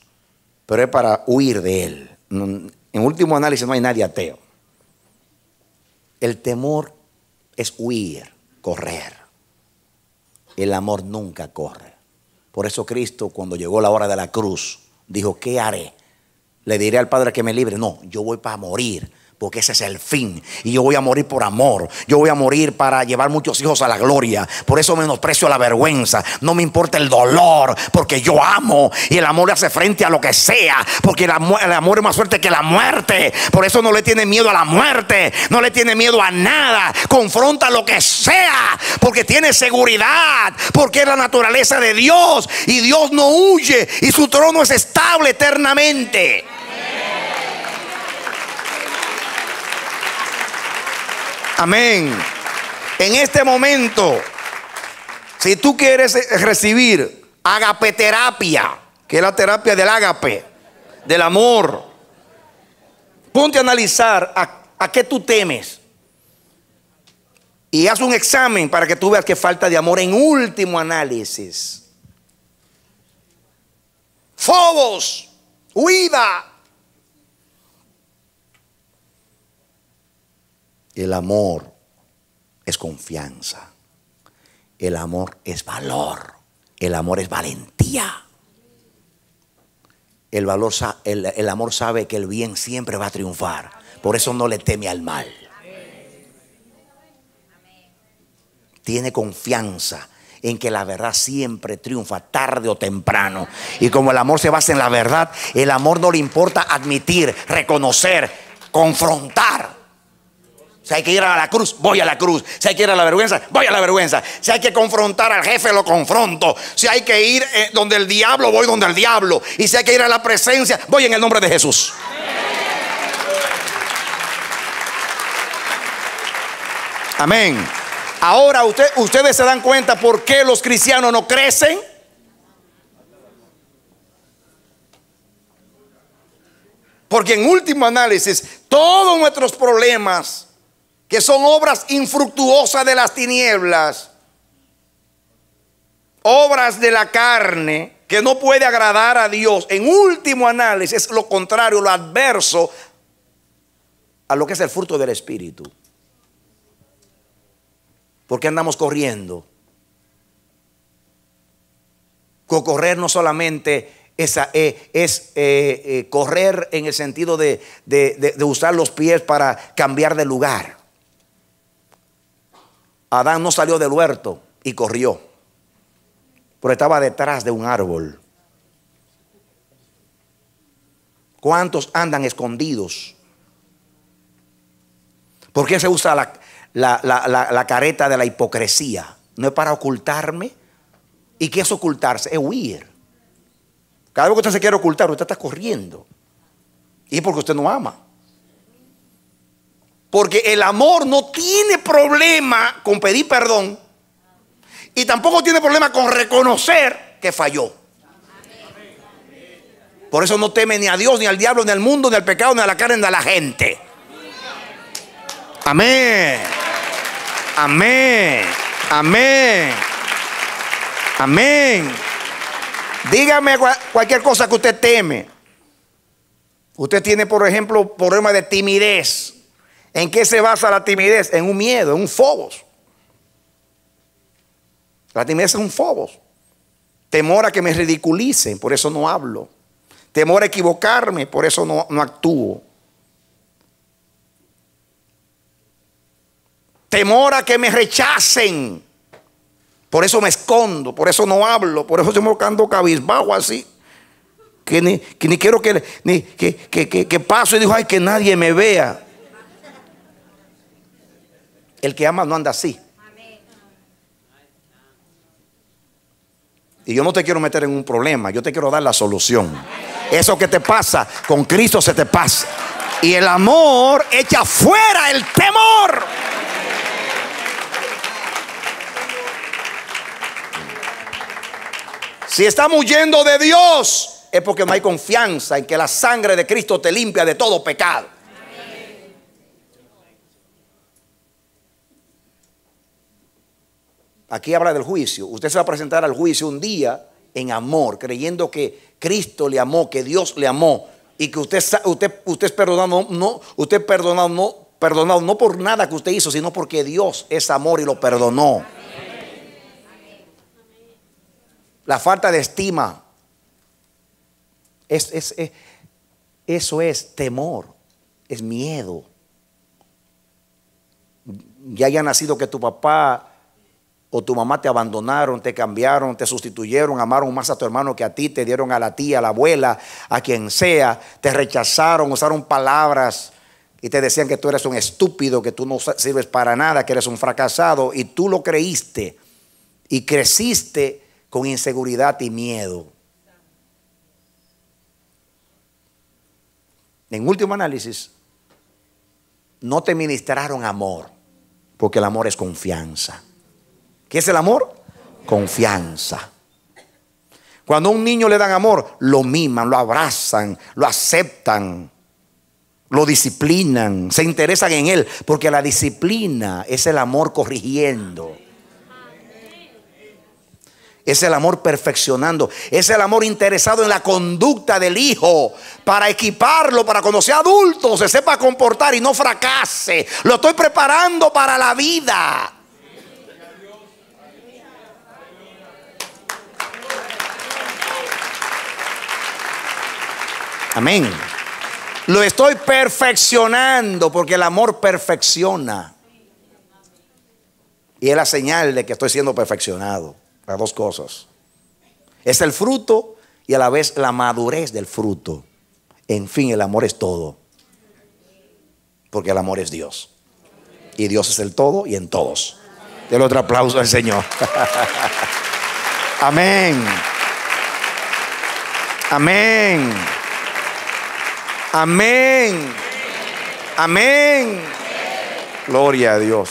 pero es para huir de Él. En último análisis no hay nadie ateo. El temor es huir, correr. El amor nunca corre. Por eso Cristo, cuando llegó la hora de la cruz, dijo: ¿qué haré? ¿Le diré al Padre que me libre? No, yo voy para morir, porque ese es el fin. Y yo voy a morir por amor. Yo voy a morir para llevar muchos hijos a la gloria. Por eso menosprecio la vergüenza. No me importa el dolor, porque yo amo. Y el amor le hace frente a lo que sea, porque el amor es más fuerte que la muerte. Por eso no le tiene miedo a la muerte. No le tiene miedo a nada. Confronta lo que sea, porque tiene seguridad. Porque es la naturaleza de Dios. Y Dios no huye. Y su trono es estable eternamente. Amén. En este momento, si tú quieres recibir agapeterapia, que es la terapia del ágape, del amor, ponte a analizar a qué tú temes y haz un examen para que tú veas que falta de amor. En último análisis, fobos, huida. El amor es confianza. El amor es valor. El amor es valentía. El amor sabe que el bien siempre va a triunfar. Por eso no le teme al mal. Tiene confianza en que la verdad siempre triunfa, tarde o temprano. Y como el amor se basa en la verdad, el amor no le importa admitir, reconocer, confrontar. Si hay que ir a la cruz, voy a la cruz. Si hay que ir a la vergüenza, voy a la vergüenza. Si hay que confrontar al jefe, lo confronto. Si hay que ir donde el diablo, voy donde el diablo. Y si hay que ir a la presencia, voy en el nombre de Jesús. Amén. Ahora ustedes se dan cuenta por qué los cristianos no crecen. Porque en último análisis, todos nuestros problemas, que son obras infructuosas de las tinieblas, obras de la carne, que no puede agradar a Dios, en último análisis es lo contrario, lo adverso a lo que es el fruto del Espíritu. ¿Por qué andamos corriendo? Correr no solamente es correr en el sentido de usar los pies para cambiar de lugar. Adán no salió del huerto y corrió, pero estaba detrás de un árbol. ¿Cuántos andan escondidos? ¿Por qué se usa la careta de la hipocresía? No es para ocultarme. ¿Y qué es ocultarse? Es huir. Cada vez que usted se quiere ocultar, usted está corriendo. Y es porque usted no ama. Porque el amor no tiene problema con pedir perdón. Y tampoco tiene problema con reconocer que falló. Por eso no teme ni a Dios, ni al diablo, ni al mundo, ni al pecado, ni a la carne, ni a la gente. Amén. Amén. Amén. Amén. Dígame cualquier cosa que usted teme. Usted tiene, por ejemplo, problema de timidez. ¿En qué se basa la timidez? En un miedo, en un fobos. La timidez es un fobos. Temor a que me ridiculicen, por eso no hablo. Temor a equivocarme, por eso no actúo. Temor a que me rechacen, por eso me escondo, por eso no hablo, por eso yo me ando cabizbajo así. Que ni quiero que paso y digo, ay, que nadie me vea. El que ama no anda así. Y yo no te quiero meter en un problema, yo te quiero dar la solución. Eso que te pasa, con Cristo se te pasa. Y el amor echa fuera el temor. Si estamos huyendo de Dios, es porque no hay confianza en que la sangre de Cristo te limpia de todo pecado. Aquí habla del juicio. Usted se va a presentar al juicio un día en amor, creyendo que Cristo le amó, que Dios le amó, y que usted es perdonado, perdonado no por nada que usted hizo, sino porque Dios es amor y lo perdonó. La falta de estima, eso es temor, es miedo. Ya haya nacido que tu papá o tu mamá te abandonaron, te cambiaron, te sustituyeron, amaron más a tu hermano que a ti, te dieron a la tía, a la abuela, a quien sea, te rechazaron, usaron palabras y te decían que tú eres un estúpido, que tú no sirves para nada, que eres un fracasado, y tú lo creíste y creciste con inseguridad y miedo. En último análisis, no te ministraron amor, porque el amor es confianza. ¿Qué es el amor? Confianza. Cuando a un niño le dan amor, lo miman, lo abrazan, lo aceptan, lo disciplinan, se interesan en él, porque la disciplina es el amor corrigiendo. Es el amor perfeccionando. Es el amor interesado en la conducta del hijo, para equiparlo, para cuando sea adulto se sepa comportar y no fracase. Lo estoy preparando para la vida. Amén. Lo estoy perfeccionando, porque el amor perfecciona. Y es la señal de que estoy siendo perfeccionado. Las dos cosas. Es el fruto y a la vez la madurez del fruto. En fin, el amor es todo. Porque el amor es Dios. Y Dios es el todo y en todos. Denle otro aplauso al Señor. Amén. Amén. Amén. Amén. Gloria a Dios.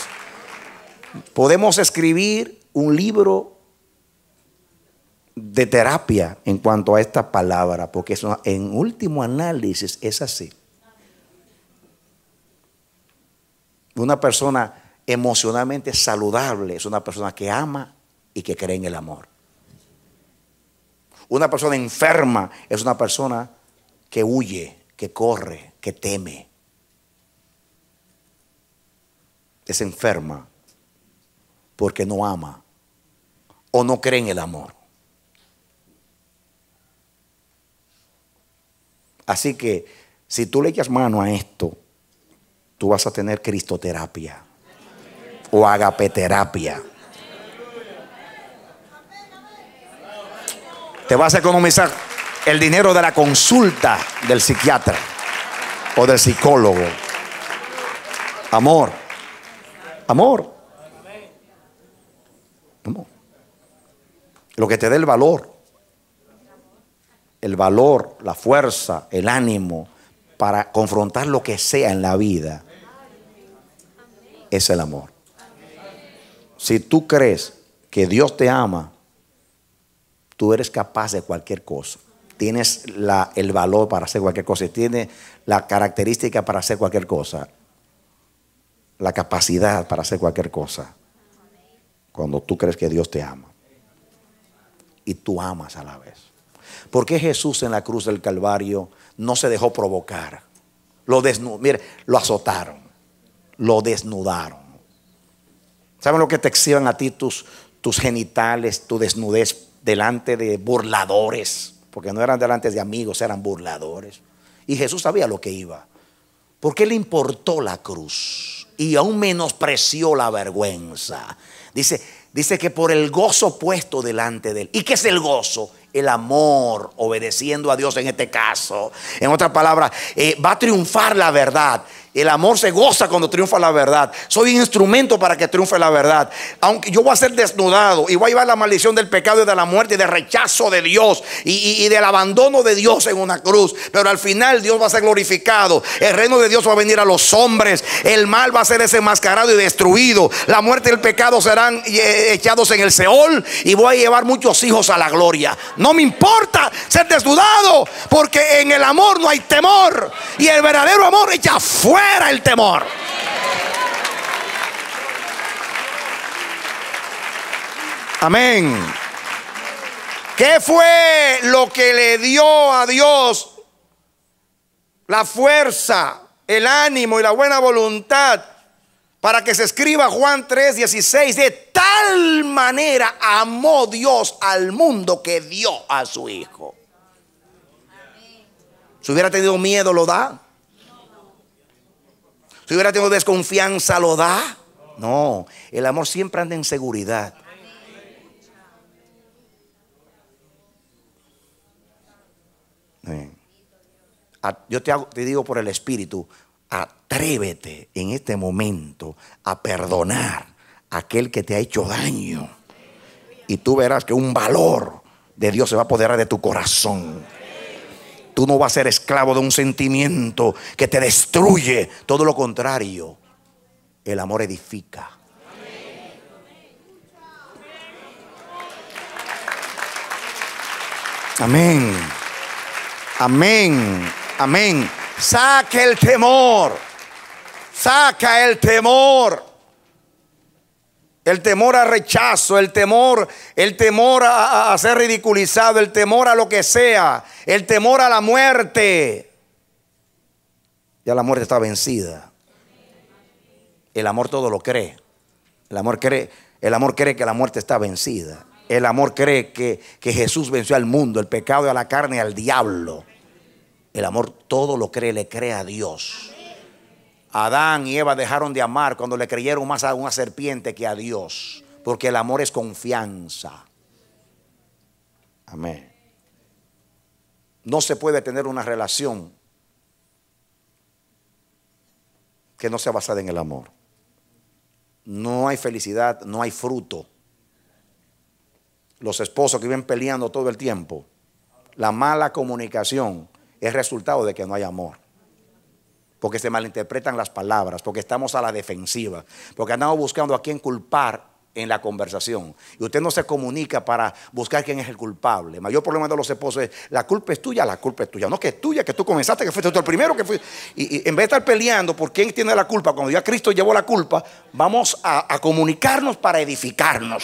Podemos escribir un libro de terapia en cuanto a esta palabra, porque eso, en último análisis, es así. Una persona emocionalmente saludable es una persona que ama y que cree en el amor. Una persona enferma es una persona que huye, que corre, que teme. Es enferma porque no ama o no cree en el amor. Así que si tú le echas mano a esto, tú vas a tener cristoterapia o agapeterapia. Te vas a economizar el dinero de la consulta del psiquiatra o del psicólogo. Amor. Amor. Amor. Lo que te dé el valor. El valor, la fuerza, el ánimo para confrontar lo que sea en la vida es el amor. Si tú crees que Dios te ama, tú eres capaz de cualquier cosa. Tienes el valor para hacer cualquier cosa. Tienes la característica para hacer cualquier cosa. La capacidad para hacer cualquier cosa. Cuando tú crees que Dios te ama. Y tú amas a la vez. ¿Por qué Jesús en la cruz del Calvario no se dejó provocar? Mire, lo azotaron. Lo desnudaron. ¿Saben lo que te exhiben a ti tus genitales, tu desnudez delante de burladores? Porque no eran delante de amigos, eran burladores. Y Jesús sabía lo que iba. ¿Por qué le importó la cruz? Y aún menospreció la vergüenza. Dice que por el gozo puesto delante de él. ¿Y qué es el gozo? El amor, obedeciendo a Dios en este caso. En otras palabras, va a triunfar la verdad. El amor se goza cuando triunfa la verdad. Soy un instrumento para que triunfe la verdad. Aunque yo voy a ser desnudado y voy a llevar la maldición del pecado y de la muerte y del rechazo de Dios y del abandono de Dios en una cruz, pero al final Dios va a ser glorificado. El reino de Dios va a venir a los hombres. El mal va a ser desenmascarado y destruido. La muerte y el pecado serán echados en el Seol y voy a llevar muchos hijos a la gloria. No me importa ser desnudado, porque en el amor no hay temor, y el verdadero amor echa fuera el temor. Amén. ¿Qué fue lo que le dio a Dios la fuerza, el ánimo y la buena voluntad para que se escriba Juan 3:16? De tal manera amó Dios al mundo que dio a su Hijo. Si hubiera tenido miedo, ¿lo da? Si hubiera tenido desconfianza, ¿lo da? No, el amor siempre anda en seguridad. Yo te digo por el Espíritu, atrévete en este momento a perdonar a aquel que te ha hecho daño, y tú verás que un valor de Dios se va a apoderar de tu corazón. Tú no vas a ser esclavo de un sentimiento que te destruye. Todo lo contrario, el amor edifica. Amén. Amén. Amén. Saca el temor. Saca el temor. El temor al rechazo, el temor a ser ridiculizado, el temor a lo que sea, el temor a la muerte. Ya la muerte está vencida. El amor todo lo cree. El amor cree que la muerte está vencida. El amor cree que Jesús venció al mundo, el pecado y a la carne y al diablo. El amor todo lo cree, le cree a Dios. Adán y Eva dejaron de amar cuando le creyeron más a una serpiente que a Dios, porque el amor es confianza. Amén. No se puede tener una relación que no sea basada en el amor. No hay felicidad, no hay fruto. Los esposos que viven peleando todo el tiempo, la mala comunicación es resultado de que no hay amor. Porque se malinterpretan las palabras, porque estamos a la defensiva, porque andamos buscando a quién culpar en la conversación. Y usted no se comunica para buscar quién es el culpable. El mayor problema de los esposos es: la culpa es tuya, la culpa es tuya. No, que es tuya, que tú comenzaste, que fuiste tú el primero, que fue. Y en vez de estar peleando por quién tiene la culpa, cuando ya Cristo llevó la culpa, vamos a comunicarnos para edificarnos,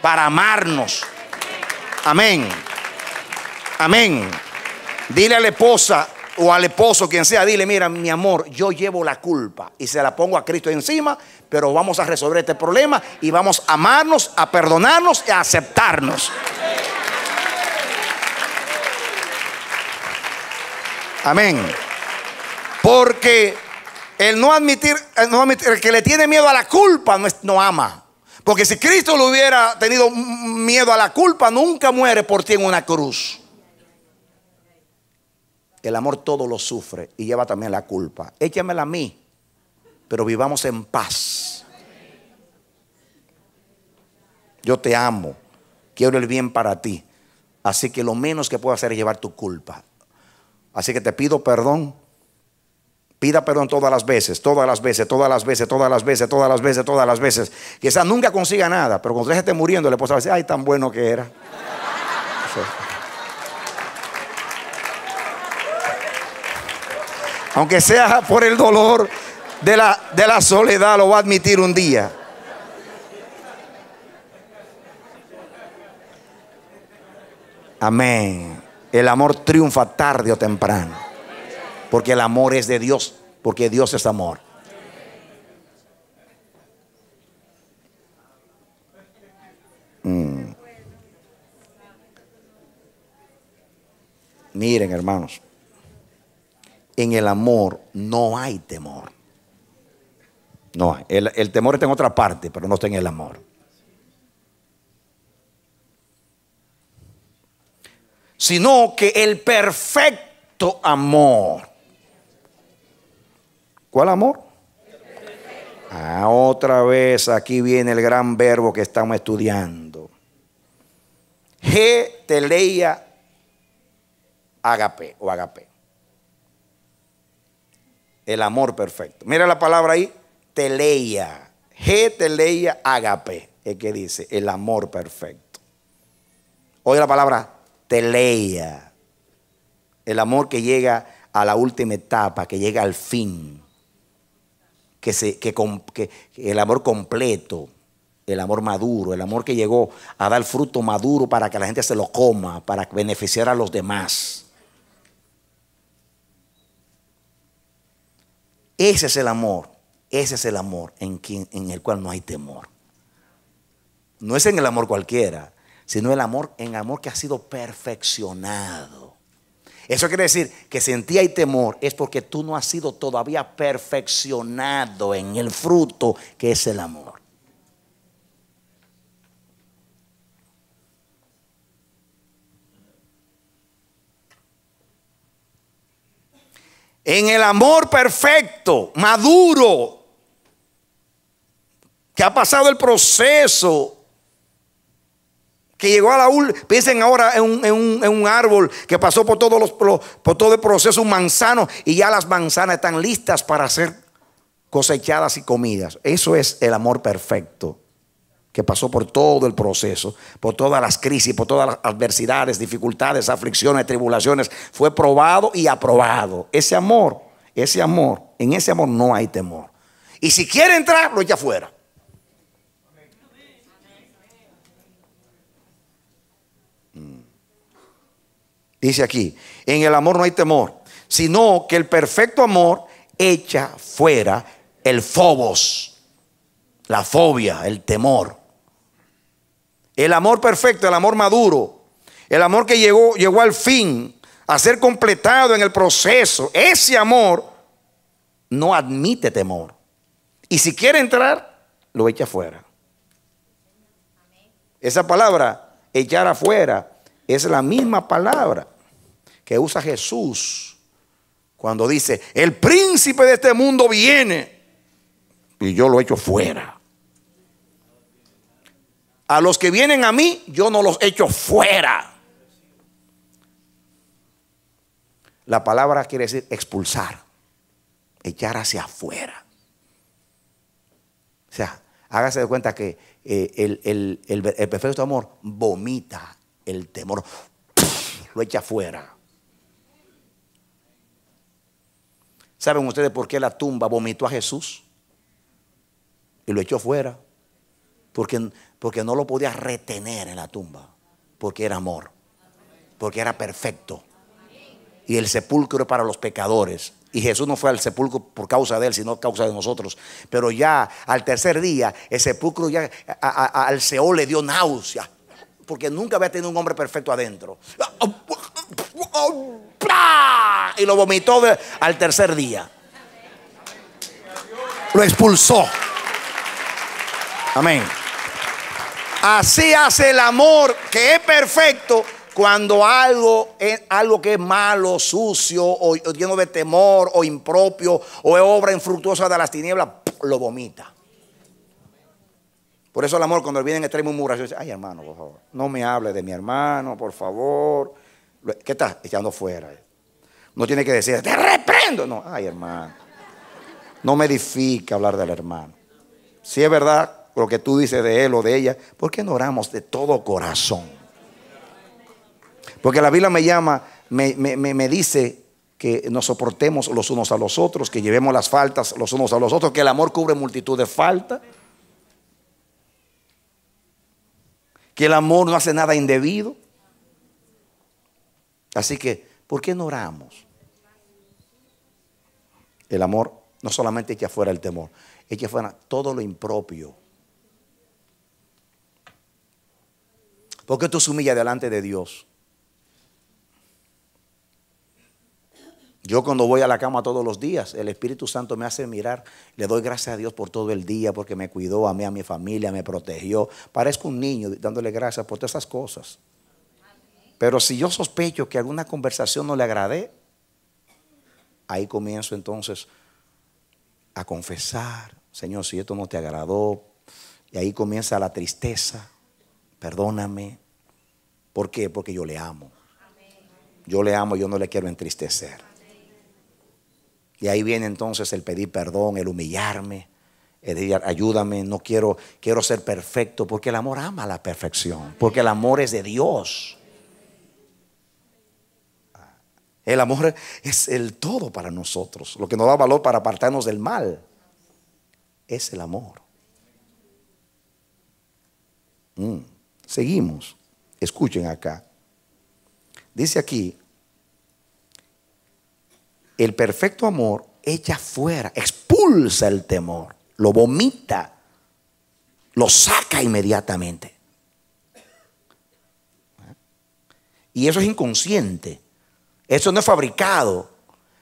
para amarnos. Amén. Amén. Dile a la esposa o al esposo, quien sea, dile: mira, mi amor, yo llevo la culpa y se la pongo a Cristo encima, pero vamos a resolver este problema y vamos a amarnos, a perdonarnos y a aceptarnos. Amén. Porque el no admitir, el que le tiene miedo a la culpa no ama. Porque si Cristo le hubiera tenido miedo a la culpa, nunca muere por ti en una cruz. El amor todo lo sufre y lleva también la culpa. Échamela a mí, pero vivamos en paz. Yo te amo, quiero el bien para ti. Así que lo menos que puedo hacer es llevar tu culpa. Así que te pido perdón. Pida perdón todas las veces, todas las veces, todas las veces, todas las veces, todas las veces, todas las veces. Quizás nunca consiga nada, pero cuando usted esté muriendo le puede decir: ay, tan bueno que era. Aunque sea por el dolor de la soledad, lo va a admitir un día. Amén. El amor triunfa tarde o temprano, porque el amor es de Dios, porque Dios es amor. Miren, hermanos, en el amor no hay temor. No hay. El temor está en otra parte, pero no está en el amor. Sino que el perfecto amor ¿Cuál amor? Otra vez aquí viene el gran verbo que estamos estudiando. Teleia agape o agape. El amor perfecto. Mira la palabra ahí, teleia. Teleia agape. Es que dice el amor perfecto. Oye la palabra teleia. El amor que llega a la última etapa, que llega al fin. Que el amor completo, el amor maduro, el amor que llegó a dar fruto maduro para que la gente se lo coma, para beneficiar a los demás. Ese es el amor en el cual no hay temor. No es en el amor cualquiera, sino en el amor que ha sido perfeccionado. Eso quiere decir que si en ti hay temor es porque tú no has sido todavía perfeccionado en el fruto que es el amor. En el amor perfecto, maduro, que ha pasado el proceso, que llegó a piensen ahora en un árbol que pasó por todo el proceso, un manzano, y ya las manzanas están listas para ser cosechadas y comidas. Eso es el amor perfecto, que pasó por todo el proceso, por todas las crisis, por todas las adversidades, dificultades, aflicciones, tribulaciones. Fue probado y aprobado. En ese amor no hay temor. Y si quiere entrar, lo echa afuera. Dice aquí, en el amor no hay temor, sino que el perfecto amor echa fuera el phobos, la fobia, el temor. El amor perfecto, el amor maduro, el amor que llegó al fin, a ser completado en el proceso. Ese amor no admite temor. Y si quiere entrar, lo echa afuera. Esa palabra, echar afuera, es la misma palabra que usa Jesús cuando dice: el príncipe de este mundo viene y yo lo echo fuera. A los que vienen a mí, yo no los echo fuera. La palabra quiere decir expulsar, echar hacia afuera. O sea, hágase de cuenta que el perfecto amor vomita el temor, lo echa afuera. ¿Saben ustedes por qué la tumba vomitó a Jesús y lo echó fuera? Porque no lo podía retener en la tumba, porque era amor, porque era perfecto. Y el sepulcro es para los pecadores. Y Jesús no fue al sepulcro por causa de él, sino por causa de nosotros. Pero ya al tercer día, el sepulcro ya al Seol le dio náusea, porque nunca había tenido un hombre perfecto adentro. Y lo vomitó al tercer día. Lo expulsó. Amén. Así hace el amor, que es perfecto, cuando algo que es malo, sucio, o lleno de temor, o impropio, o es obra infructuosa de las tinieblas, lo vomita. Por eso el amor, cuando viene en extremo murmuración, dice: ay, hermano, por favor, no me hable de mi hermano, por favor. ¿Qué estás echando fuera? No tiene que decir: te reprendo. No, ay, hermano, no me edifica hablar del hermano. Si es verdad lo que tú dices de él o de ella, ¿por qué no oramos de todo corazón? Porque la Biblia me dice que nos soportemos los unos a los otros, que llevemos las faltas los unos a los otros, que el amor cubre multitud de faltas, que el amor no hace nada indebido. Así que, ¿por qué no oramos? El amor no solamente echa fuera el temor, echa fuera todo lo impropio. ¿Por qué tú se humillas delante de Dios? Yo cuando voy a la cama todos los días, el Espíritu Santo me hace mirar. Le doy gracias a Dios por todo el día, porque me cuidó a mí, a mi familia, me protegió. Parezco un niño dándole gracias por todas esas cosas. Pero si yo sospecho que alguna conversación no le agradé, ahí comienzo entonces a confesar, Señor, si esto no te agradó, y ahí comienza la tristeza, perdóname. ¿Por qué? Porque yo le amo. Yo le amo, yo no le quiero entristecer. Y ahí viene entonces el pedir perdón, el humillarme, el decir, ayúdame, no quiero ser perfecto, porque el amor ama la perfección, porque el amor es de Dios. El amor es el todo para nosotros. Lo que nos da valor para apartarnos del mal es el amor. Seguimos. Escuchen acá. Dice aquí, el perfecto amor echa fuera, expulsa el temor, lo vomita, lo saca inmediatamente. Y eso es inconsciente. Eso no es fabricado.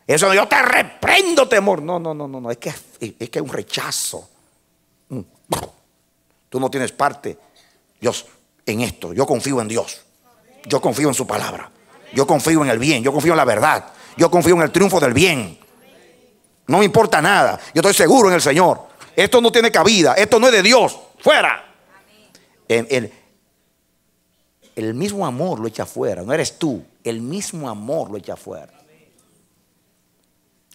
Eso no, yo te reprendo, temor. No. Es que es un rechazo. Tú no tienes parte, Dios, en esto. Yo confío en Dios. Yo confío en su palabra. Yo confío en el bien. Yo confío en la verdad. Yo confío en el triunfo del bien. No me importa nada. Yo estoy seguro en el Señor. Esto no tiene cabida. Esto no es de Dios. Fuera. El mismo amor lo echa fuera. No eres tú. El mismo amor lo echa fuera.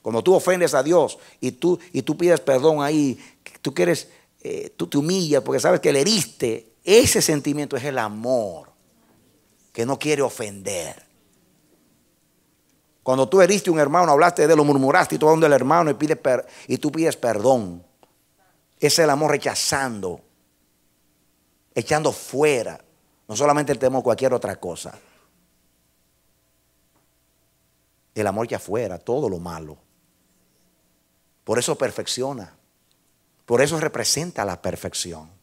Cuando tú ofendes a Dios y tú pides perdón ahí, tú quieres, tú te humillas porque sabes que le heriste. Ese sentimiento es el amor que no quiere ofender. Cuando tú heriste a un hermano, hablaste de él, lo murmuraste y tú vas donde el hermano y tú pides perdón. Ese es el amor rechazando, echando fuera. No solamente el temor, cualquier otra cosa. El amor echa fuera todo lo malo. Por eso perfecciona. Por eso representa la perfección.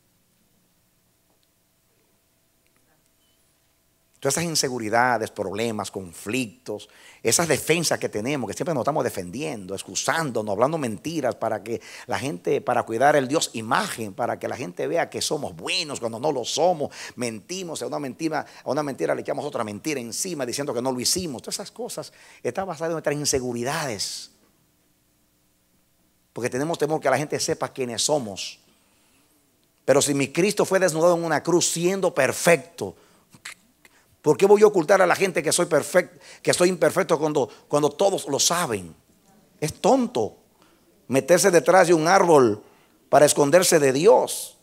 Todas esas inseguridades, problemas, conflictos, esas defensas que tenemos, que siempre nos estamos defendiendo, excusándonos, hablando mentiras para que la gente, para cuidar el Dios imagen, para que la gente vea que somos buenos cuando no lo somos, mentimos, a una mentira le echamos otra mentira encima diciendo que no lo hicimos. Todas esas cosas están basadas en nuestras inseguridades. Porque tenemos temor que la gente sepa quiénes somos. Pero si mi Cristo fue desnudado en una cruz siendo perfecto, ¿por qué voy a ocultar a la gente que soy perfecto, que soy imperfecto cuando todos lo saben? Es tonto meterse detrás de un árbol para esconderse de Dios.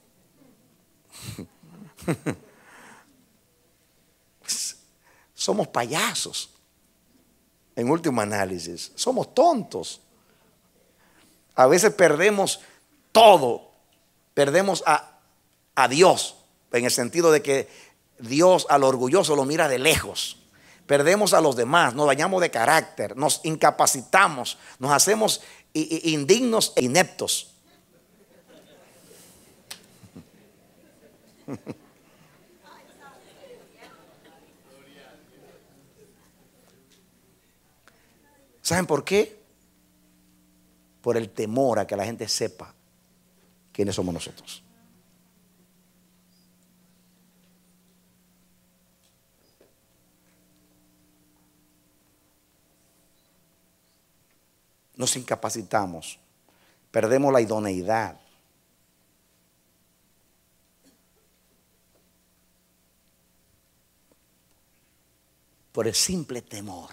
Somos payasos. En último análisis, somos tontos. A veces perdemos todo. Perdemos a Dios, en el sentido de que Dios al orgulloso lo mira de lejos. Perdemos a los demás, nos dañamos de carácter, nos incapacitamos, nos hacemos indignos e ineptos. ¿Saben por qué? Por el temor a que la gente sepa quiénes somos nosotros. Nos incapacitamos, perdemos la idoneidad. Por el simple temor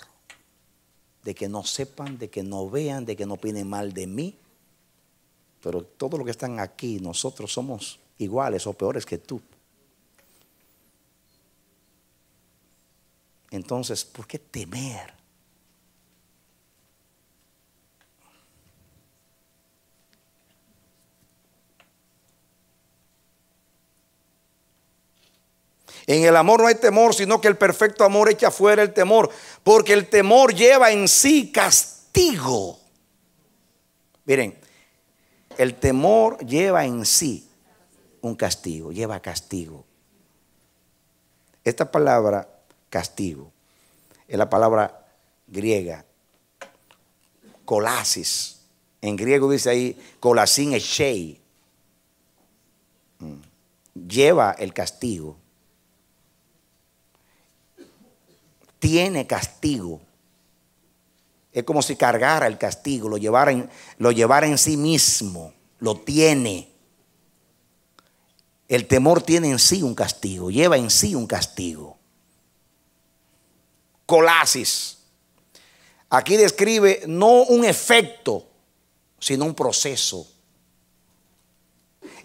de que no sepan, de que no vean, de que no opinen mal de mí. Pero todos los que están aquí, nosotros somos iguales o peores que tú. Entonces, ¿por qué temer? En el amor no hay temor, sino que el perfecto amor echa fuera el temor, porque el temor lleva en sí castigo. Miren, el temor lleva en sí un castigo, lleva castigo. Esta palabra castigo es la palabra griega, kolasis. En griego dice ahí, kolasin eshei. Lleva el castigo. Tiene castigo. Es como si cargara el castigo, lo llevara en sí mismo, lo tiene. El temor tiene en sí un castigo, lleva en sí un castigo. Colasis. Aquí describe no un efecto, sino un proceso.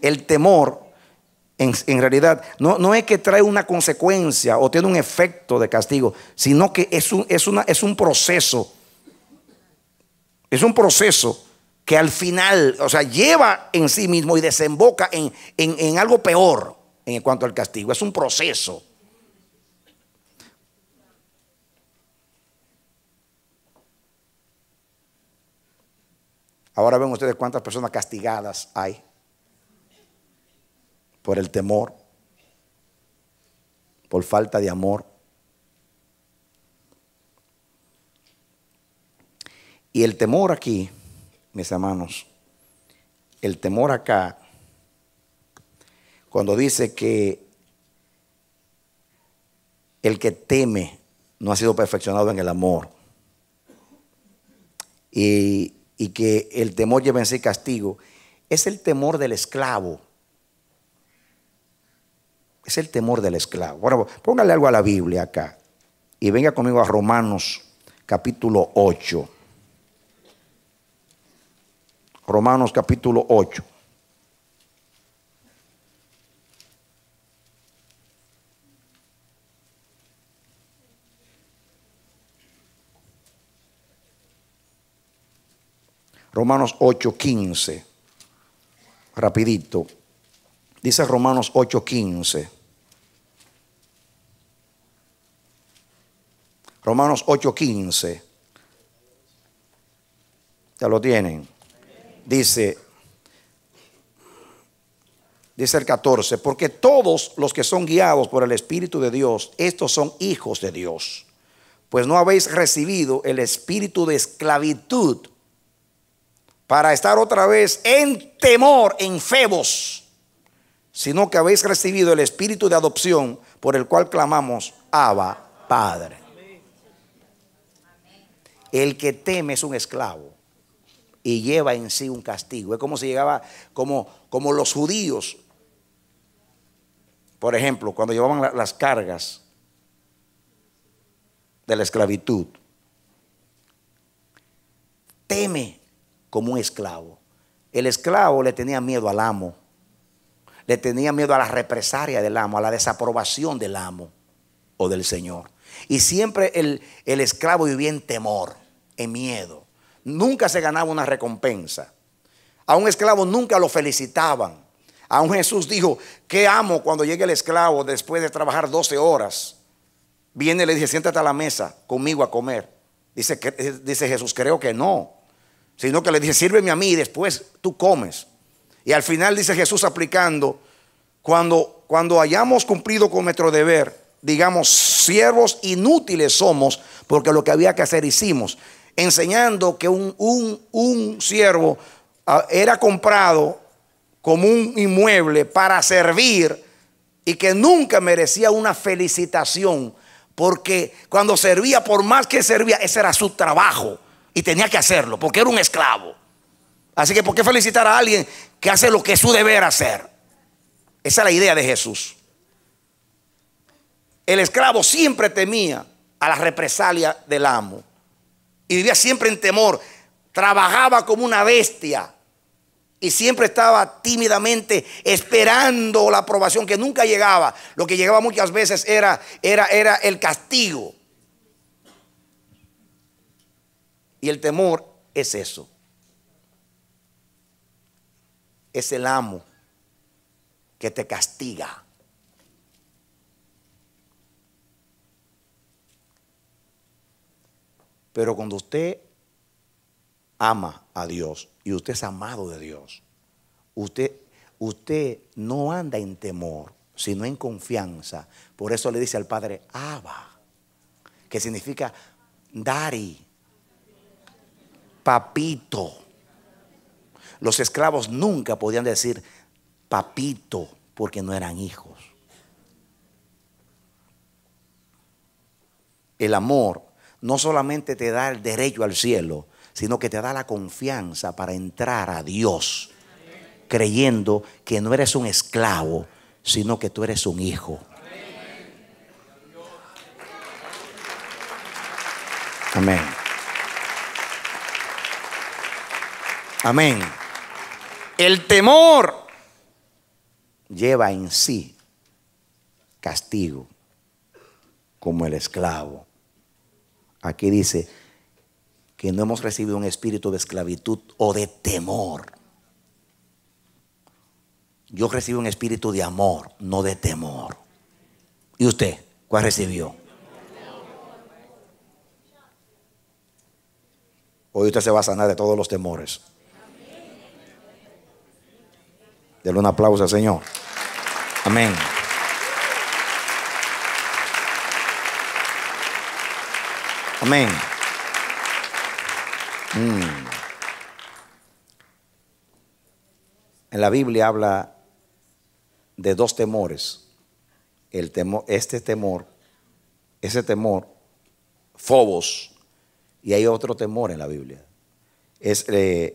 El temor, en realidad, no es que trae una consecuencia o tiene un efecto de castigo, sino que es un proceso. Es un proceso que al final, o sea, lleva en sí mismo y desemboca en algo peor en cuanto al castigo. Es un proceso. Ahora ven ustedes cuántas personas castigadas hay por el temor, por falta de amor. Y el temor aquí, mis hermanos, el temor acá, cuando dice que el que teme no ha sido perfeccionado en el amor, y que el temor lleva en sí castigo, es el temor del esclavo. Es el temor del esclavo. Bueno, póngale algo a la Biblia acá y venga conmigo a Romanos capítulo 8. Romanos capítulo 8. Romanos 8:15. Rapidito. Dice Romanos 8:15. Romanos 8:15. Ya lo tienen. Dice el 14, porque todos los que son guiados por el Espíritu de Dios, estos son hijos de Dios. Pues no habéis recibido el espíritu de esclavitud para estar otra vez en temor, en febos, sino que habéis recibido el espíritu de adopción por el cual clamamos, Abba, Padre. El que teme es un esclavo y lleva en sí un castigo. Es como si llegaba, como los judíos, por ejemplo, cuando llevaban las cargas de la esclavitud. Teme como un esclavo. El esclavo le tenía miedo al amo, le tenía miedo a la represalia del amo, a la desaprobación del amo o del Señor. Y siempre el esclavo vivía en temor, en miedo. Nunca se ganaba una recompensa. A un esclavo nunca lo felicitaban. A un Jesús dijo, ¿qué amo cuando llegue el esclavo después de trabajar 12 horas? Viene y le dice, siéntate a la mesa conmigo a comer. Dice Jesús, creo que no. Sino que le dice, sírveme a mí y después tú comes. Y al final dice Jesús aplicando, cuando hayamos cumplido con nuestro deber, digamos, siervos inútiles somos porque lo que había que hacer hicimos. Enseñando que un siervo era comprado como un inmueble para servir y que nunca merecía una felicitación, porque cuando servía, por más que servía, ese era su trabajo y tenía que hacerlo porque era un esclavo. Así que ¿por qué felicitar a alguien que hace lo que es su deber hacer? Esa es la idea de Jesús. El esclavo siempre temía a la represalia del amo y vivía siempre en temor. Trabajaba como una bestia y siempre estaba tímidamente esperando la aprobación que nunca llegaba. Lo que llegaba muchas veces era el castigo. Y el temor es eso. Es el amo que te castiga. Pero cuando usted ama a Dios y usted es amado de Dios, usted no anda en temor, sino en confianza. Por eso le dice al Padre, Abba, que significa Daddy, papito. Los esclavos nunca podían decir papito porque no eran hijos. El amor no solamente te da el derecho al cielo, sino que te da la confianza para entrar a Dios, creyendo que no eres un esclavo, sino que tú eres un hijo. Amén. Amén. El temor lleva en sí castigo, como el esclavo. Aquí dice que no hemos recibido un espíritu de esclavitud o de temor. Yo recibí un espíritu de amor, no de temor. ¿Y usted cuál recibió? Hoy usted se va a sanar de todos los temores. Denle un aplauso al Señor. Amén. Amén. En la Biblia habla de dos temores. El temor, ese temor, Fobos, y hay otro temor en la Biblia. Es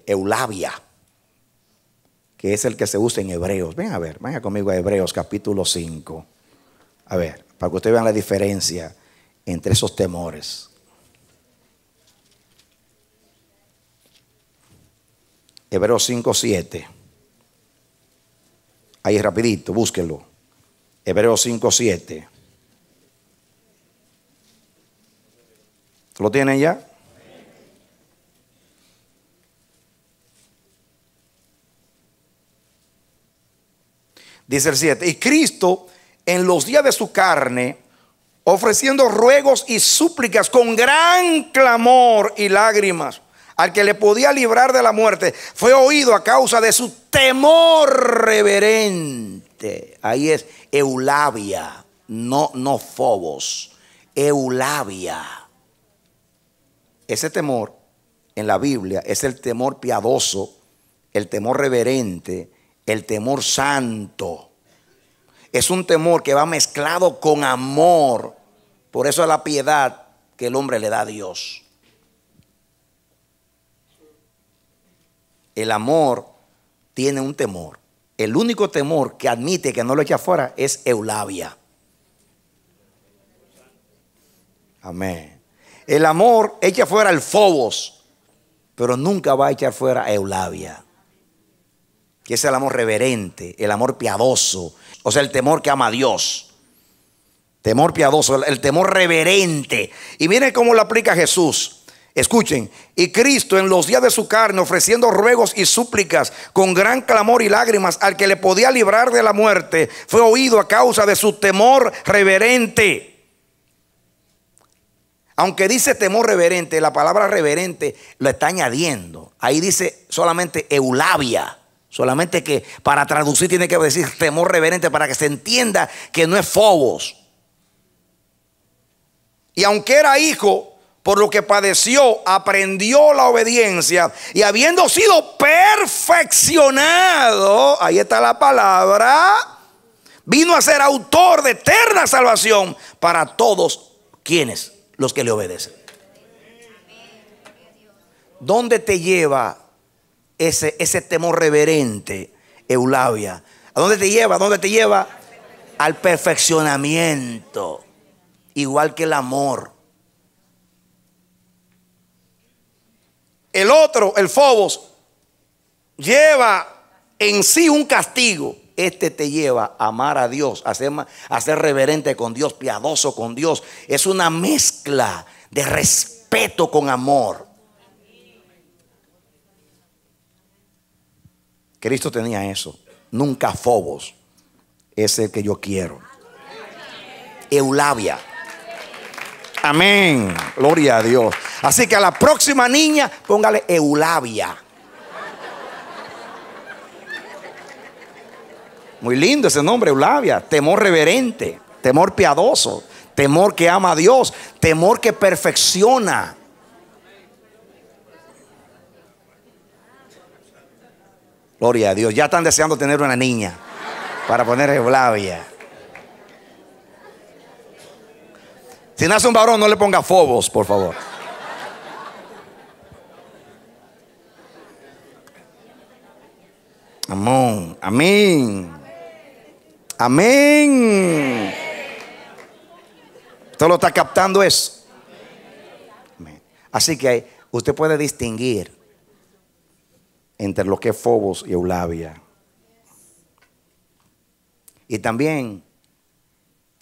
Eulabia, que es el que se usa en Hebreos. Venga conmigo a Hebreos capítulo 5. A ver, para que ustedes vean la diferencia entre esos temores. Hebreos 5:7. Ahí rapidito, búsquenlo. Hebreos 5:7. ¿Lo tienen ya? Dice el 7. Y Cristo en los días de su carne, ofreciendo ruegos y súplicas con gran clamor y lágrimas al que le podía librar de la muerte, fue oído a causa de su temor reverente. Ahí es Eulabia, no Fobos, Eulabia. Ese temor en la Biblia es el temor piadoso, el temor reverente, el temor santo. Es un temor que va mezclado con amor. Por eso es la piedad que el hombre le da a Dios. El amor tiene un temor. El único temor que admite que no lo echa fuera es Eulabia. Amén. El amor echa fuera el Fobos, pero nunca va a echar fuera a Eulabia, que es el amor reverente, el amor piadoso, o sea, el temor que ama a Dios. Temor piadoso, el temor reverente. Y miren cómo lo aplica Jesús. Escuchen, y Cristo en los días de su carne, ofreciendo ruegos y súplicas con gran clamor y lágrimas al que le podía librar de la muerte, fue oído a causa de su temor reverente. Aunque dice temor reverente, la palabra reverente lo está añadiendo. Ahí dice solamente Eulabia. Solamente que para traducir tiene que decir temor reverente para que se entienda que no es Fobos. Y aunque era hijo, por lo que padeció, aprendió la obediencia, y habiendo sido perfeccionado, ahí está la palabra, vino a ser autor de eterna salvación para todos quienes, los que le obedecen. ¿Dónde te lleva ese temor reverente, Eulabia? ¿A dónde te lleva? ¿A dónde te lleva? Al perfeccionamiento, igual que el amor. El otro, el Fobos, lleva en sí un castigo. Este te lleva a amar a Dios, a ser reverente con Dios, piadoso con Dios. Es una mezcla de respeto con amor. Cristo tenía eso. Nunca Fobos. Es el que yo quiero. Eulabia. Amén. Gloria a Dios. Así que a la próxima niña, póngale Eulabia. Muy lindo ese nombre, Eulabia. Temor reverente, temor piadoso, temor que ama a Dios, temor que perfecciona. Gloria a Dios. Ya están deseando tener una niña para poner Eulabia. Si nace un varón, no le ponga Fobos, por favor. Amén, amén, amén. ¿Usted lo está captando eso? Amén. Así que usted puede distinguir entre lo que es Fobos y Eulalia. Y también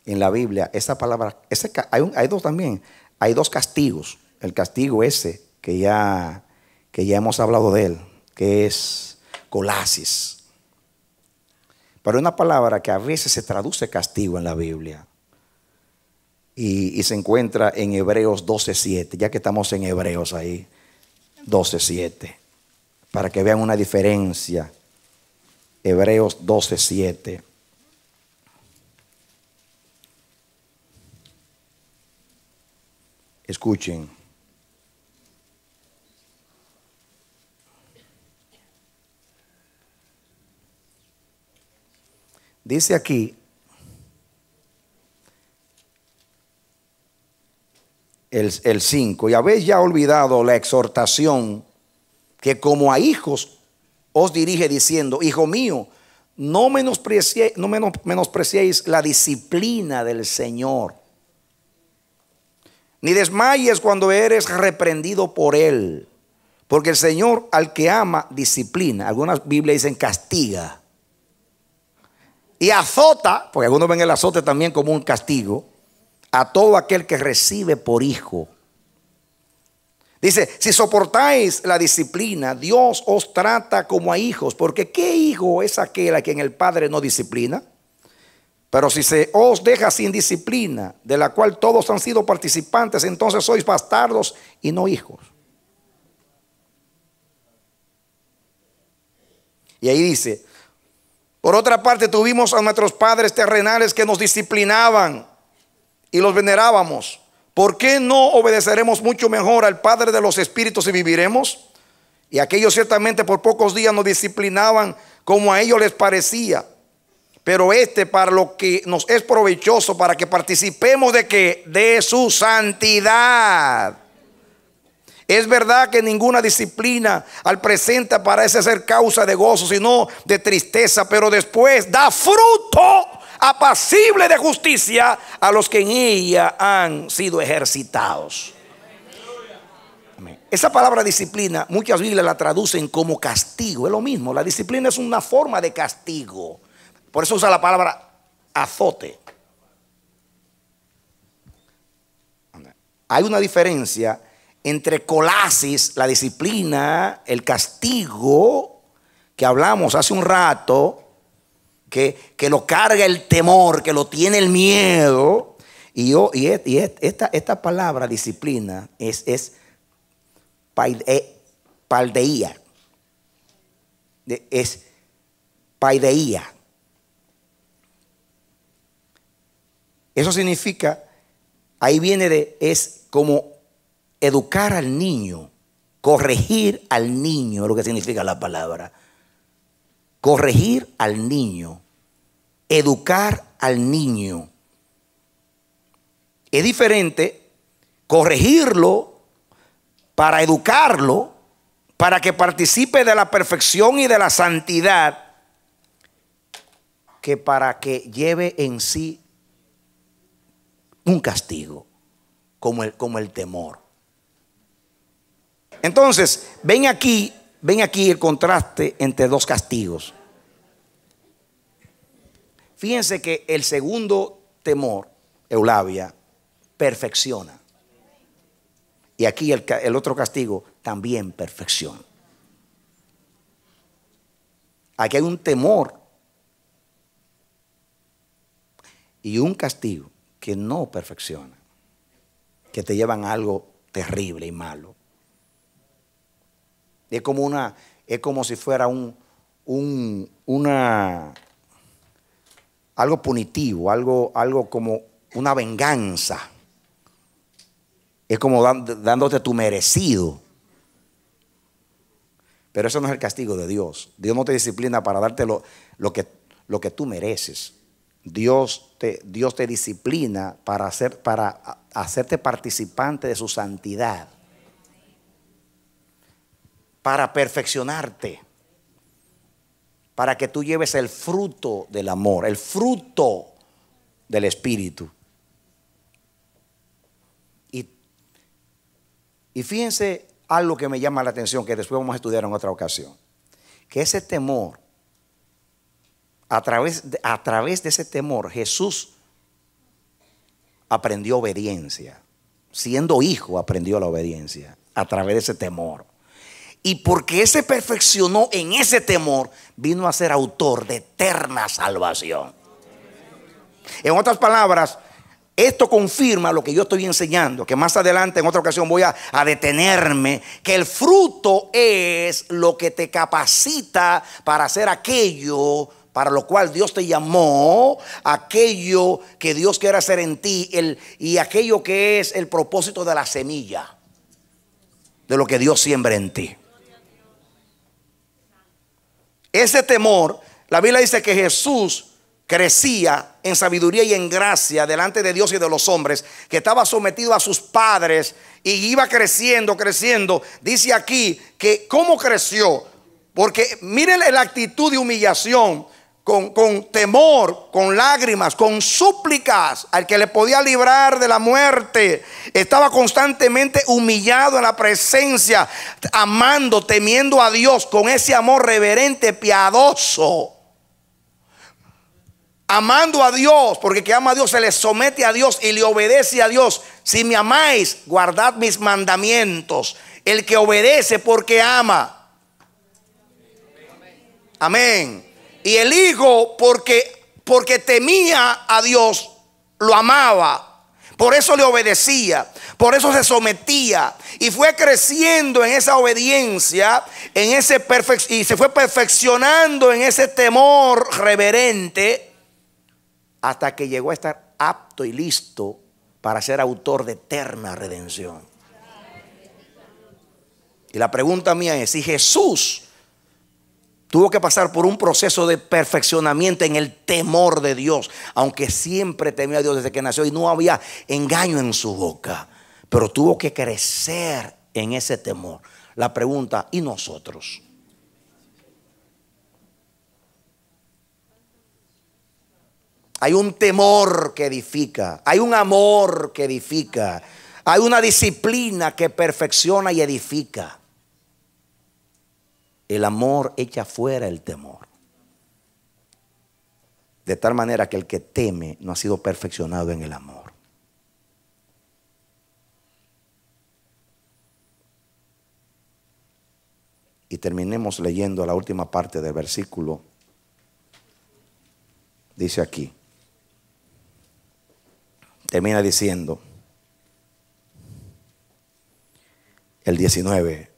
en la Biblia, esa palabra, hay dos también. Hay dos castigos. El castigo ese, que ya hemos hablado de él, que es colasis. Pero hay una palabra que a veces se traduce castigo en la Biblia. Y se encuentra en Hebreos 12:7. Ya que estamos en Hebreos ahí, 12:7. Para que vean una diferencia. Hebreos 12:7. Escuchen. Dice aquí, el 5, y habéis ya olvidado la exhortación que como a hijos os dirige diciendo, hijo mío, no menospreciéis la disciplina del Señor, ni desmayes cuando eres reprendido por Él, porque el Señor al que ama disciplina. Algunas Biblias dicen castiga. Y azota, porque algunos ven el azote también como un castigo, a todo aquel que recibe por hijo. Dice, si soportáis la disciplina, Dios os trata como a hijos, porque ¿qué hijo es aquel a quien el Padre no disciplina? Pero si se os deja sin disciplina, de la cual todos han sido participantes, entonces sois bastardos y no hijos. Y ahí dice, por otra parte tuvimos a nuestros padres terrenales que nos disciplinaban y los venerábamos. ¿Por qué no obedeceremos mucho mejor al Padre de los espíritus y viviremos? Y aquellos ciertamente por pocos días nos disciplinaban como a ellos les parecía. Pero para lo que nos es provechoso, para que participemos de ¿qué? De su santidad. Es verdad que ninguna disciplina al presente parece ser causa de gozo, sino de tristeza, pero después da fruto apacible de justicia a los que en ella han sido ejercitados. Amén. Esa palabra disciplina, muchas Biblias la traducen como castigo. Es lo mismo, la disciplina es una forma de castigo. Por eso usa la palabra azote. Hay una diferencia entre colasis, la disciplina, el castigo, que hablamos hace un rato, que lo carga el temor, que lo tiene el miedo. Y esta palabra disciplina es paldeía. Es paideía. Eso significa, ahí viene es como educar al niño, corregir al niño, es lo que significa la palabra. Corregir al niño, educar al niño. Es diferente corregirlo para educarlo, para que participe de la perfección y de la santidad, que para que lleve en sí un castigo, como el temor. Entonces, ven aquí el contraste entre dos castigos. Fíjense que el segundo temor, Eulalia, perfecciona. Y aquí el otro castigo también perfecciona. Aquí hay un temor y un castigo que no perfecciona, que te llevan a algo terrible y malo. Es como si fuera algo punitivo, algo como una venganza. Es como dándote tu merecido. Pero eso no es el castigo de Dios. Dios no te disciplina para darte lo que tú mereces. Dios te disciplina para hacerte participante de su santidad, para perfeccionarte, para que tú lleves el fruto del amor, el fruto del Espíritu. Y fíjense algo que me llama la atención, que después vamos a estudiar en otra ocasión, que ese temor, a través de ese temor, Jesús aprendió obediencia. Siendo hijo aprendió la obediencia a través de ese temor. Y porque Él se perfeccionó en ese temor, vino a ser autor de eterna salvación. En otras palabras, esto confirma lo que yo estoy enseñando, que más adelante en otra ocasión voy a detenerme, que el fruto es lo que te capacita para hacer aquello para lo cual Dios te llamó, aquello que Dios quiere hacer en ti, y aquello que es el propósito de la semilla, de lo que Dios siembra en ti. Ese temor, la Biblia dice que Jesús crecía en sabiduría y en gracia delante de Dios y de los hombres, que estaba sometido a sus padres y iba creciendo. Dice aquí que cómo creció, porque miren la actitud de humillación, con temor, con lágrimas, con súplicas al que le podía librar de la muerte. Estaba constantemente humillado en la presencia, amando, temiendo a Dios con ese amor reverente, piadoso. Amando a Dios, porque el que ama a Dios se le somete a Dios y le obedece a Dios. Si me amáis, guardad mis mandamientos. El que obedece porque ama. Amén. Y el hijo porque temía a Dios, lo amaba. Por eso le obedecía, por eso se sometía. Y fue creciendo en esa obediencia, y se fue perfeccionando en ese temor reverente, hasta que llegó a estar apto y listo para ser autor de eterna redención. Y la pregunta mía es, si Jesús tuvo que pasar por un proceso de perfeccionamiento en el temor de Dios, aunque siempre temió a Dios desde que nació y no había engaño en su boca, pero tuvo que crecer en ese temor. La pregunta, ¿y nosotros? Hay un temor que edifica, hay un amor que edifica, hay una disciplina que perfecciona y edifica. El amor echa fuera el temor. De tal manera que el que teme no ha sido perfeccionado en el amor. Y terminemos leyendo la última parte del versículo. Dice aquí. Termina diciendo el 19.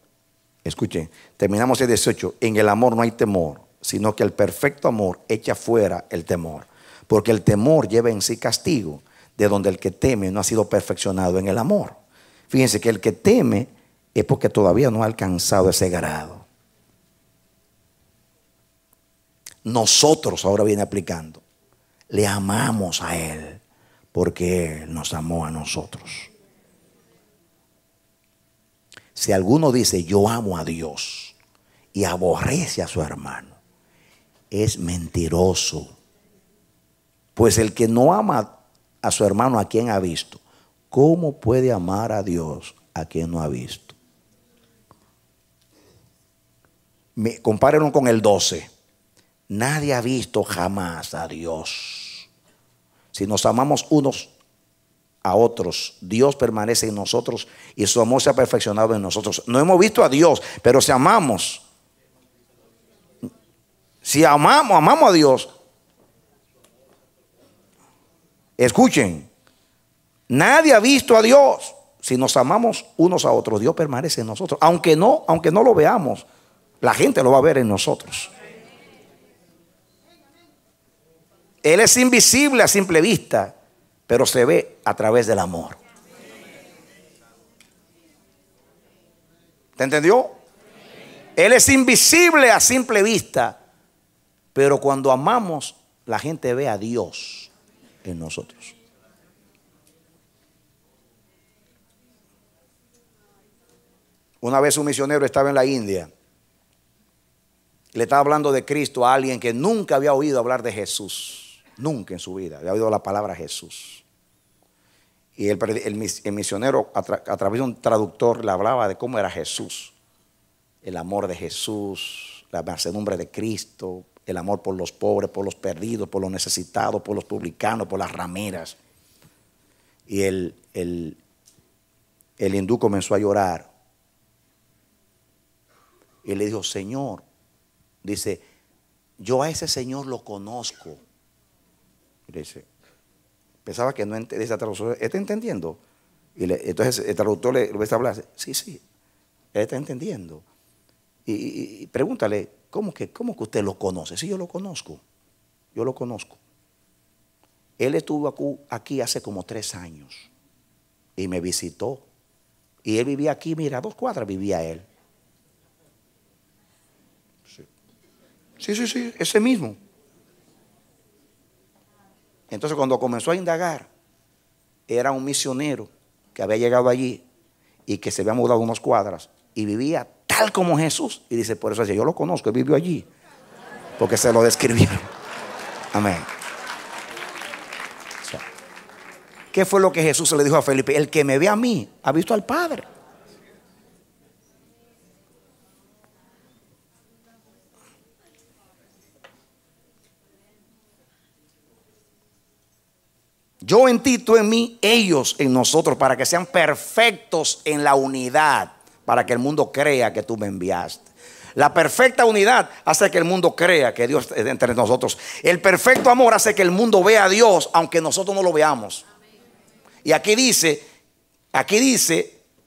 Escuchen, terminamos el 18. En el amor no hay temor, sino que el perfecto amor echa fuera el temor, porque el temor lleva en sí castigo, de donde el que teme no ha sido perfeccionado en el amor. Fíjense que el que teme es porque todavía no ha alcanzado ese grado. Nosotros, ahora viene aplicando, le amamos a Él porque Él nos amó a nosotros. Si alguno dice yo amo a Dios y aborrece a su hermano, es mentiroso. Pues el que no ama a su hermano a quien ha visto, ¿cómo puede amar a Dios a quien no ha visto? Compárenlo con el 12. Nadie ha visto jamás a Dios. Si nos amamos unos a otros, Dios permanece en nosotros y su amor se ha perfeccionado en nosotros. No hemos visto a Dios, pero si amamos, amamos a Dios. Escuchen, nadie ha visto a Dios. Si nos amamos unos a otros, Dios permanece en nosotros. Aunque no lo veamos, la gente lo va a ver en nosotros. Él es invisible a simple vista, pero se ve a través del amor. ¿Te entendió? Él es invisible a simple vista, pero cuando amamos, la gente ve a Dios en nosotros. Una vez un misionero estaba en la India. Le estaba hablando de Cristo a alguien que nunca había oído hablar de Jesús. Nunca en su vida había oído la palabra Jesús. Y el misionero a través de un traductor le hablaba de cómo era Jesús. El amor de Jesús, la mansedumbre de Cristo, el amor por los pobres, por los perdidos, por los necesitados, por los publicanos, por las rameras. Y el hindú comenzó a llorar. Y le dijo, Señor, dice, yo a ese Señor lo conozco. Y le dice, pensaba que no entendía, ¿está entendiendo? Entonces el traductor le va a hablar, sí, él está entendiendo. Y pregúntale, ¿cómo que usted lo conoce? Sí, yo lo conozco. Él estuvo aquí hace como 3 años y me visitó. Y él vivía aquí, mira, a 2 cuadras vivía él. Sí, ese mismo. Entonces cuando comenzó a indagar, era un misionero que había llegado allí y que se había mudado unas cuadras y vivía tal como Jesús. Y dice, por eso decía, yo lo conozco, él vivió allí. Porque se lo describieron. Amén. O sea, ¿qué fue lo que Jesús le dijo a Felipe? El que me ve a mí, ha visto al Padre. Yo en ti, tú en mí, ellos en nosotros, para que sean perfectos en la unidad, para que el mundo crea que tú me enviaste. La perfecta unidad hace que el mundo crea que Dios es entre nosotros. El perfecto amor hace que el mundo vea a Dios, aunque nosotros no lo veamos. Y aquí dice,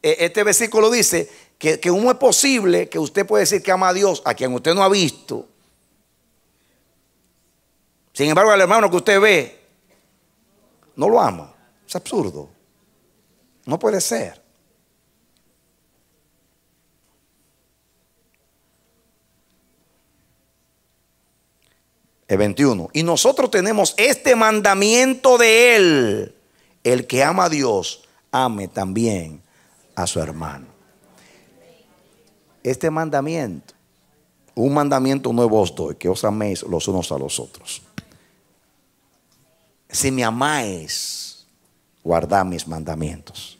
este versículo dice que no es posible que usted pueda decir que ama a Dios a quien usted no ha visto. Sin embargo, el hermano que usted ve, no lo ama. Es absurdo. No puede ser. El 21. Y nosotros tenemos este mandamiento de Él: el que ama a Dios, ame también a su hermano. Este mandamiento, un mandamiento nuevo os doy, que os améis los unos a los otros. Si me amáis, guardad mis mandamientos.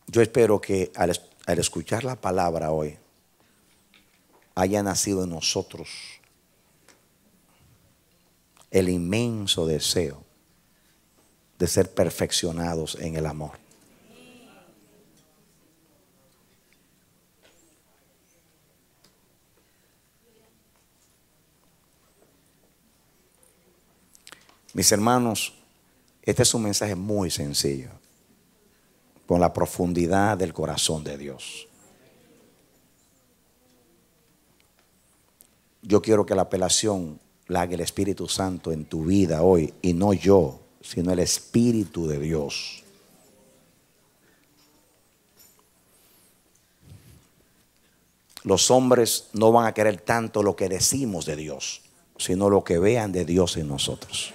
Yo espero que al escuchar la palabra hoy haya nacido en nosotros el inmenso deseo de ser perfeccionados en el amor. Mis hermanos, este es un mensaje muy sencillo, con la profundidad del corazón de Dios. Yo quiero que la apelación la haga el Espíritu Santo en tu vida hoy, y no yo, sino el Espíritu de Dios. Los hombres no van a querer tanto lo que decimos de Dios, sino lo que vean de Dios en nosotros.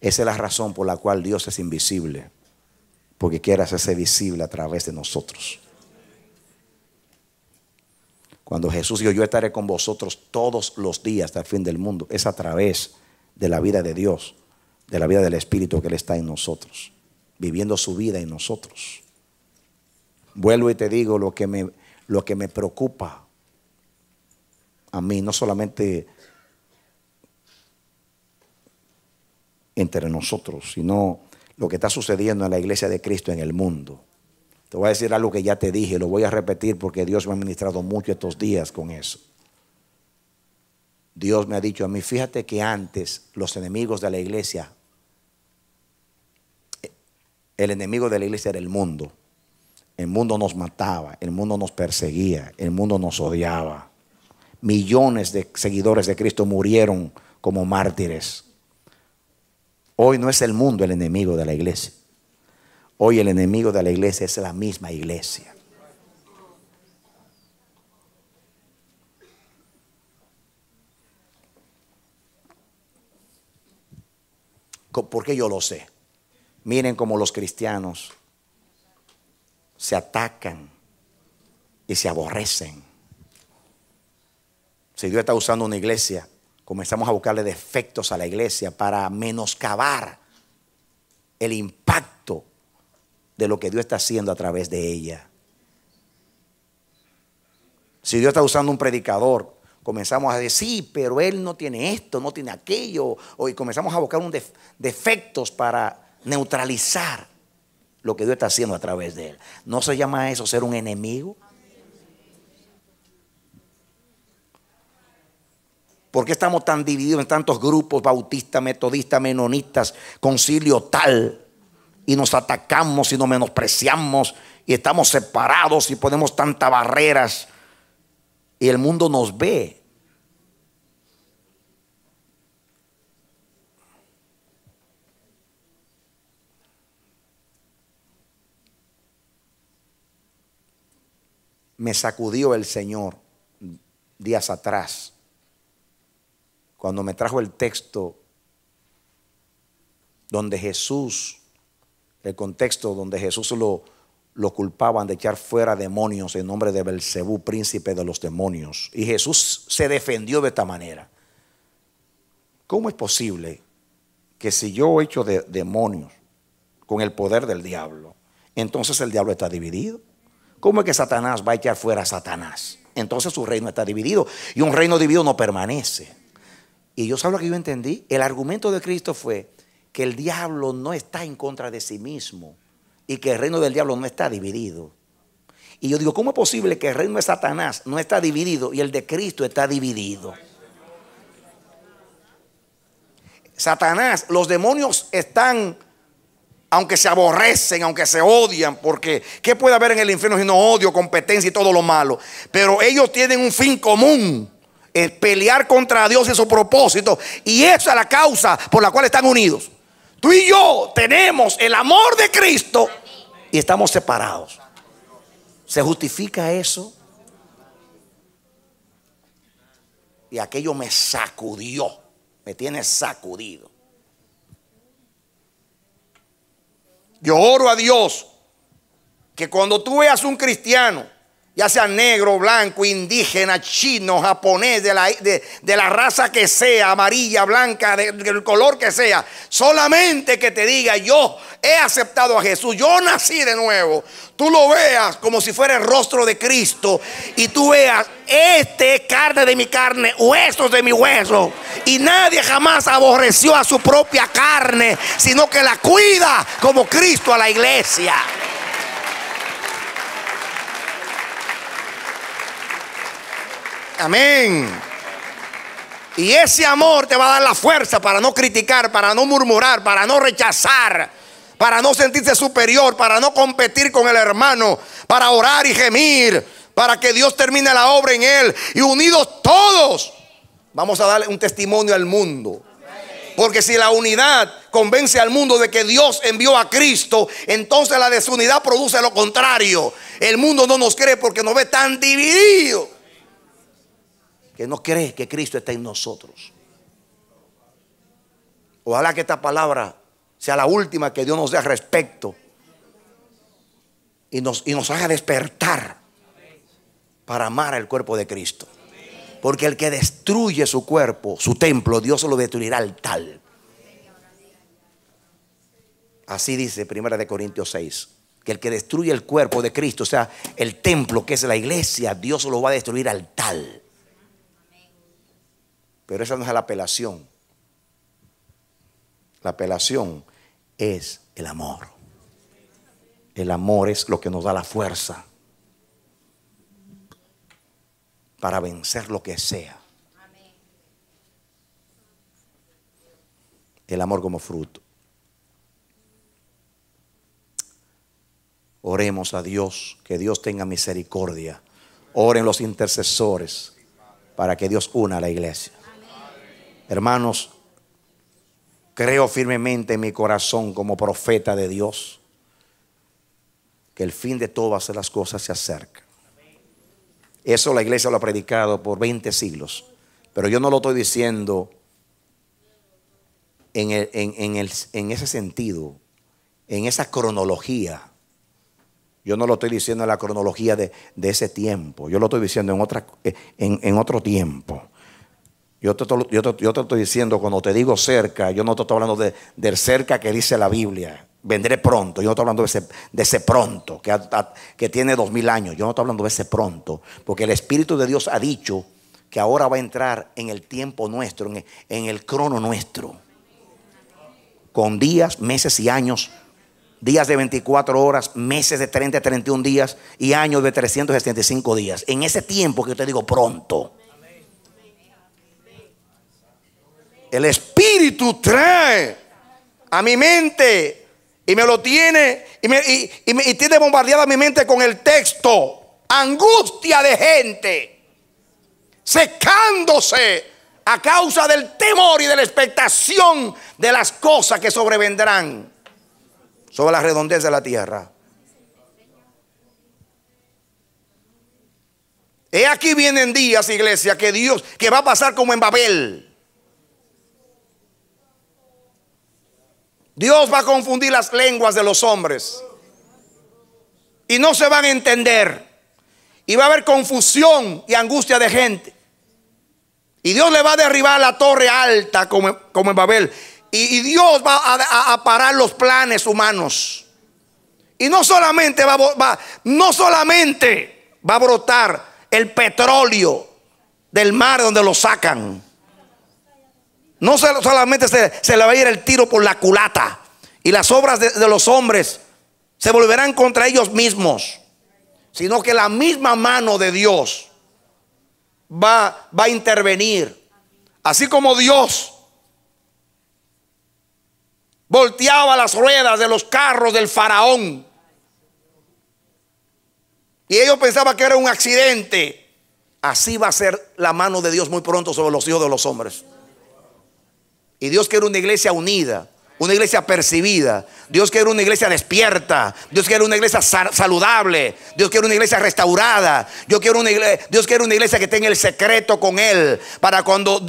Esa es la razón por la cual Dios es invisible, porque quiere hacerse visible a través de nosotros. Cuando Jesús dijo, yo estaré con vosotros todos los días hasta el fin del mundo, es a través de la vida de Dios, de la vida del Espíritu que Él está en nosotros, viviendo su vida en nosotros. Vuelvo y te digo lo que me preocupa a mí, no solamente entre nosotros, sino lo que está sucediendo en la iglesia de Cristo en el mundo. Te voy a decir algo que ya te dije, lo voy a repetir porque Dios me ha ministrado mucho estos días con eso. Dios me ha dicho a mí, fíjate que antes los enemigos de la iglesia, el enemigo de la iglesia era el mundo. El mundo nos mataba, el mundo nos perseguía, el mundo nos odiaba. Millones de seguidores de Cristo murieron como mártires. Hoy no es el mundo el enemigo de la iglesia. Hoy el enemigo de la iglesia es la misma iglesia. ¿Por qué yo lo sé? Miren cómo los cristianos se atacan y se aborrecen. Si Dios está usando una iglesia, comenzamos a buscarle defectos a la iglesia para menoscabar el impacto de lo que Dios está haciendo a través de ella. Si Dios está usando un predicador, comenzamos a decir, sí, pero él no tiene esto, no tiene aquello. Y comenzamos a buscar defectos para neutralizar lo que Dios está haciendo a través de él. ¿No se llama eso ser un enemigo? ¿Por qué estamos tan divididos en tantos grupos, bautistas, metodistas, menonitas, concilio tal? Y nos atacamos y nos menospreciamos y estamos separados y ponemos tantas barreras y el mundo nos ve. Me sacudió el Señor días atrás cuando me trajo el texto donde Jesús, el contexto donde Jesús lo culpaban de echar fuera demonios en nombre de Belcebú, príncipe de los demonios. Y Jesús se defendió de esta manera. ¿Cómo es posible que si yo echo demonios con el poder del diablo, entonces el diablo está dividido? ¿Cómo es que Satanás va a echar fuera a Satanás? Entonces su reino está dividido y un reino dividido no permanece. Y yo, ¿sabes lo que yo entendí? El argumento de Cristo fue que el diablo no está en contra de sí mismo y que el reino del diablo no está dividido. Y yo digo, ¿cómo es posible que el reino de Satanás no está dividido y el de Cristo está dividido? Satanás, los demonios están, aunque se aborrecen, aunque se odian, porque ¿qué puede haber en el infierno sino odio, competencia y todo lo malo? Pero ellos tienen un fin común, es pelear contra Dios y su propósito, y esa es la causa por la cual están unidos. Tú y yo tenemos el amor de Cristo y estamos separados. ¿Se justifica eso? Y aquello me sacudió, me tiene sacudido. Yo oro a Dios que cuando tú veas un cristiano, ya sea negro, blanco, indígena, chino, japonés, de la raza que sea, amarilla, blanca, del color que sea, solamente que te diga, yo he aceptado a Jesús, yo nací de nuevo, tú lo veas como si fuera el rostro de Cristo y tú veas, este es carne de mi carne, huesos de mi hueso, y nadie jamás aborreció a su propia carne, sino que la cuida como Cristo a la iglesia. Amén. Y ese amor te va a dar la fuerza para no criticar, para no murmurar, para no rechazar, para no sentirse superior, para no competir con el hermano, para orar y gemir, para que Dios termine la obra en él. Y unidos todos vamos a darle un testimonio al mundo. Porque si la unidad convence al mundo de que Dios envió a Cristo, entonces la desunidad produce lo contrario. El mundo no nos cree porque nos ve tan divididos, que no cree que Cristo está en nosotros. Ojalá que esta palabra sea la última que Dios nos dé al respecto y nos haga despertar para amar al cuerpo de Cristo. Porque el que destruye su cuerpo, su templo, Dios se lo destruirá al tal. Así dice 1 Corintios 6, que el que destruye el cuerpo de Cristo, o sea, el templo que es la iglesia, Dios se lo va a destruir al tal. Pero esa no es la apelación. La apelación es el amor. El amor es lo que nos da la fuerza para vencer lo que sea. El amor como fruto. Oremos a Dios, que Dios tenga misericordia. Oren los intercesores para que Dios una a la iglesia. Hermanos, creo firmemente en mi corazón como profeta de Dios que el fin de todas las cosas se acerca. Eso la iglesia lo ha predicado por 20 siglos. Pero yo no lo estoy diciendo en ese sentido, en esa cronología. Yo no lo estoy diciendo en la cronología de ese tiempo. Yo lo estoy diciendo en otro tiempo. Yo te estoy diciendo, cuando te digo cerca, yo no te estoy hablando del cerca que dice la Biblia. Vendré pronto. Yo no estoy hablando de ese pronto que tiene 2000 años. Yo no estoy hablando de ese pronto, porque el Espíritu de Dios ha dicho que ahora va a entrar en el tiempo nuestro, en el crono nuestro, con días, meses y años, días de 24 horas, meses de 30 a 31 días y años de 365 días. En ese tiempo que yo te digo pronto, el Espíritu trae a mi mente y me lo tiene y tiene bombardeada mi mente con el texto: angustia de gente secándose a causa del temor y de la expectación de las cosas que sobrevendrán sobre la redondez de la tierra. He aquí vienen días, iglesia, que va a pasar como en Babel. Dios va a confundir las lenguas de los hombres y no se van a entender, y va a haber confusión y angustia de gente. Y Dios le va a derribar la torre alta como en Babel. Y Dios va a parar los planes humanos. Y no solamente va a brotar el petróleo del mar donde lo sacan. No solamente se le va a ir el tiro por la culata, y las obras de los hombres se volverán contra ellos mismos, sino que la misma mano de Dios va a intervenir. Así como Dios volteaba las ruedas de los carros del faraón y ellos pensaban que era un accidente, así va a ser la mano de Dios muy pronto sobre los hijos de los hombres. Y Dios quiere una iglesia unida, una iglesia percibida. Dios quiere una iglesia despierta. Dios quiere una iglesia saludable. Dios quiere una iglesia restaurada. Dios quiere una iglesia que tenga el secreto con Él, para cuando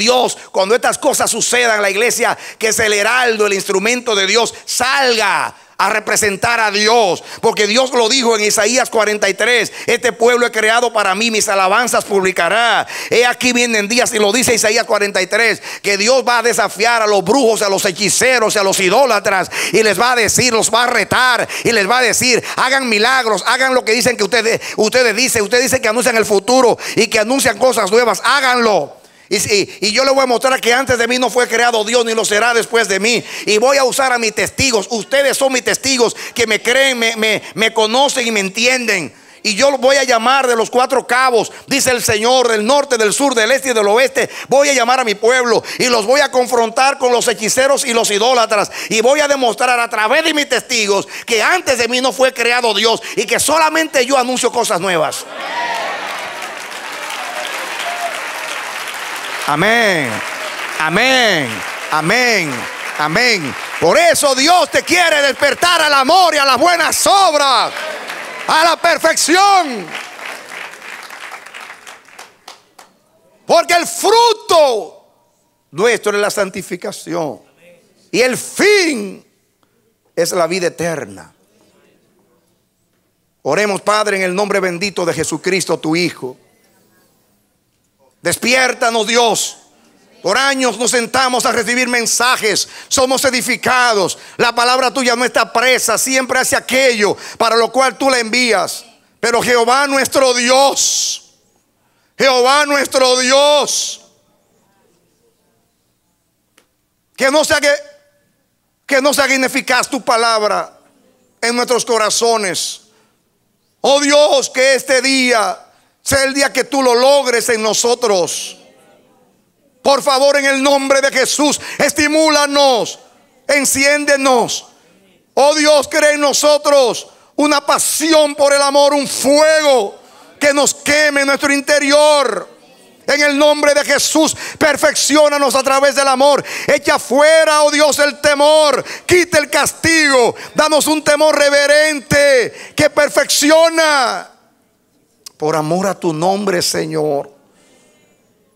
estas cosas sucedan, la iglesia, que es el heraldo, el instrumento de Dios, salga a representar a Dios. Porque Dios lo dijo en Isaías 43: este pueblo he creado para mí, mis alabanzas publicará. He aquí vienen días, y lo dice Isaías 43, que Dios va a desafiar a los brujos, a los hechiceros, a los idólatras, y les va a decir, los va a retar, y les va a decir: hagan milagros, hagan lo que dicen que ustedes dicen que anuncian el futuro y que anuncian cosas nuevas, háganlo. Y yo le voy a mostrar que antes de mí no fue creado Dios, ni lo será después de mí. Y voy a usar a mis testigos. Ustedes son mis testigos, que me creen, me conocen y me entienden. Y yo los voy a llamar de los 4 cabos, dice el Señor, del norte, del sur, del este y del oeste. Voy a llamar a mi pueblo y los voy a confrontar con los hechiceros y los idólatras. Y voy a demostrar a través de mis testigos que antes de mí no fue creado Dios, y que solamente yo anuncio cosas nuevas. Amén, amén, amén, amén. Por eso Dios te quiere despertar al amor y a las buenas obras, a la perfección. Porque el fruto nuestro es la santificación, y el fin es la vida eterna. Oremos, Padre, en el nombre bendito de Jesucristo, tu Hijo. Despiértanos, Dios. Por años nos sentamos a recibir mensajes, somos edificados. La palabra tuya no está presa, siempre hace aquello para lo cual tú la envías. Pero Jehová nuestro Dios, Jehová nuestro Dios, que no se haga ineficaz tu palabra en nuestros corazones. Oh Dios, que este día sea el día que tú lo logres en nosotros. Por favor, en el nombre de Jesús, estimúlanos, enciéndenos. Oh Dios, crea en nosotros una pasión por el amor, un fuego que nos queme en nuestro interior. En el nombre de Jesús, perfecciónanos a través del amor. Echa fuera, oh Dios, el temor. Quita el castigo. Danos un temor reverente que perfecciona. Por amor a tu nombre, Señor.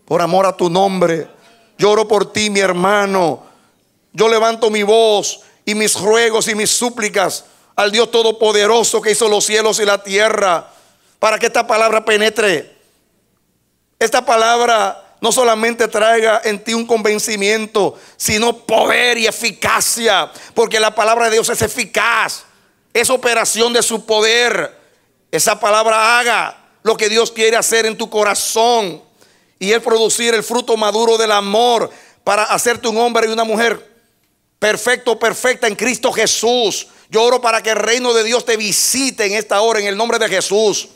Por amor a tu nombre. Lloro por ti, mi hermano. Yo levanto mi voz y mis ruegos y mis súplicas al Dios Todopoderoso que hizo los cielos y la tierra, para que esta palabra penetre. Esta palabra no solamente traiga en ti un convencimiento, sino poder y eficacia, porque la palabra de Dios es eficaz, es operación de su poder. Esa palabra haga lo que Dios quiere hacer en tu corazón, y es producir el fruto maduro del amor para hacerte un hombre y una mujer perfecto, perfecta en Cristo Jesús. Yo oro para que el reino de Dios te visite en esta hora en el nombre de Jesús.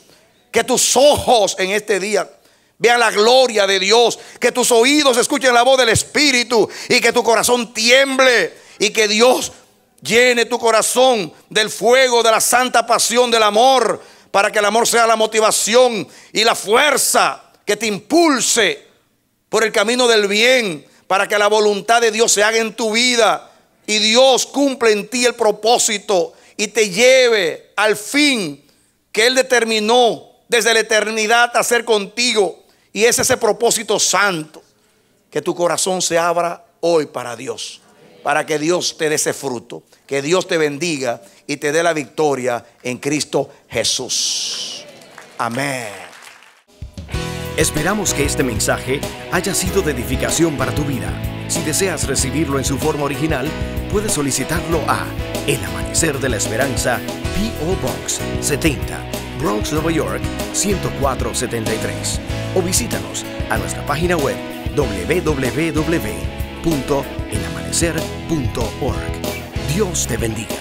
Que tus ojos en este día vean la gloria de Dios, que tus oídos escuchen la voz del Espíritu y que tu corazón tiemble, y que Dios llene tu corazón del fuego de la santa pasión del amor, para que el amor sea la motivación y la fuerza que te impulse por el camino del bien, para que la voluntad de Dios se haga en tu vida y Dios cumple en ti el propósito y te lleve al fin que Él determinó desde la eternidad hacer contigo. Y es ese propósito santo. Que tu corazón se abra hoy para Dios, para que Dios te dé ese fruto. Que Dios te bendiga y te dé la victoria en Cristo Jesús. Amén. Esperamos que este mensaje haya sido de edificación para tu vida. Si deseas recibirlo en su forma original, puedes solicitarlo a El Amanecer de la Esperanza, P.O. Box 70, Bronx, Nueva York 10473. O visítanos a nuestra página web www.elamanecer.org. Dios te bendiga.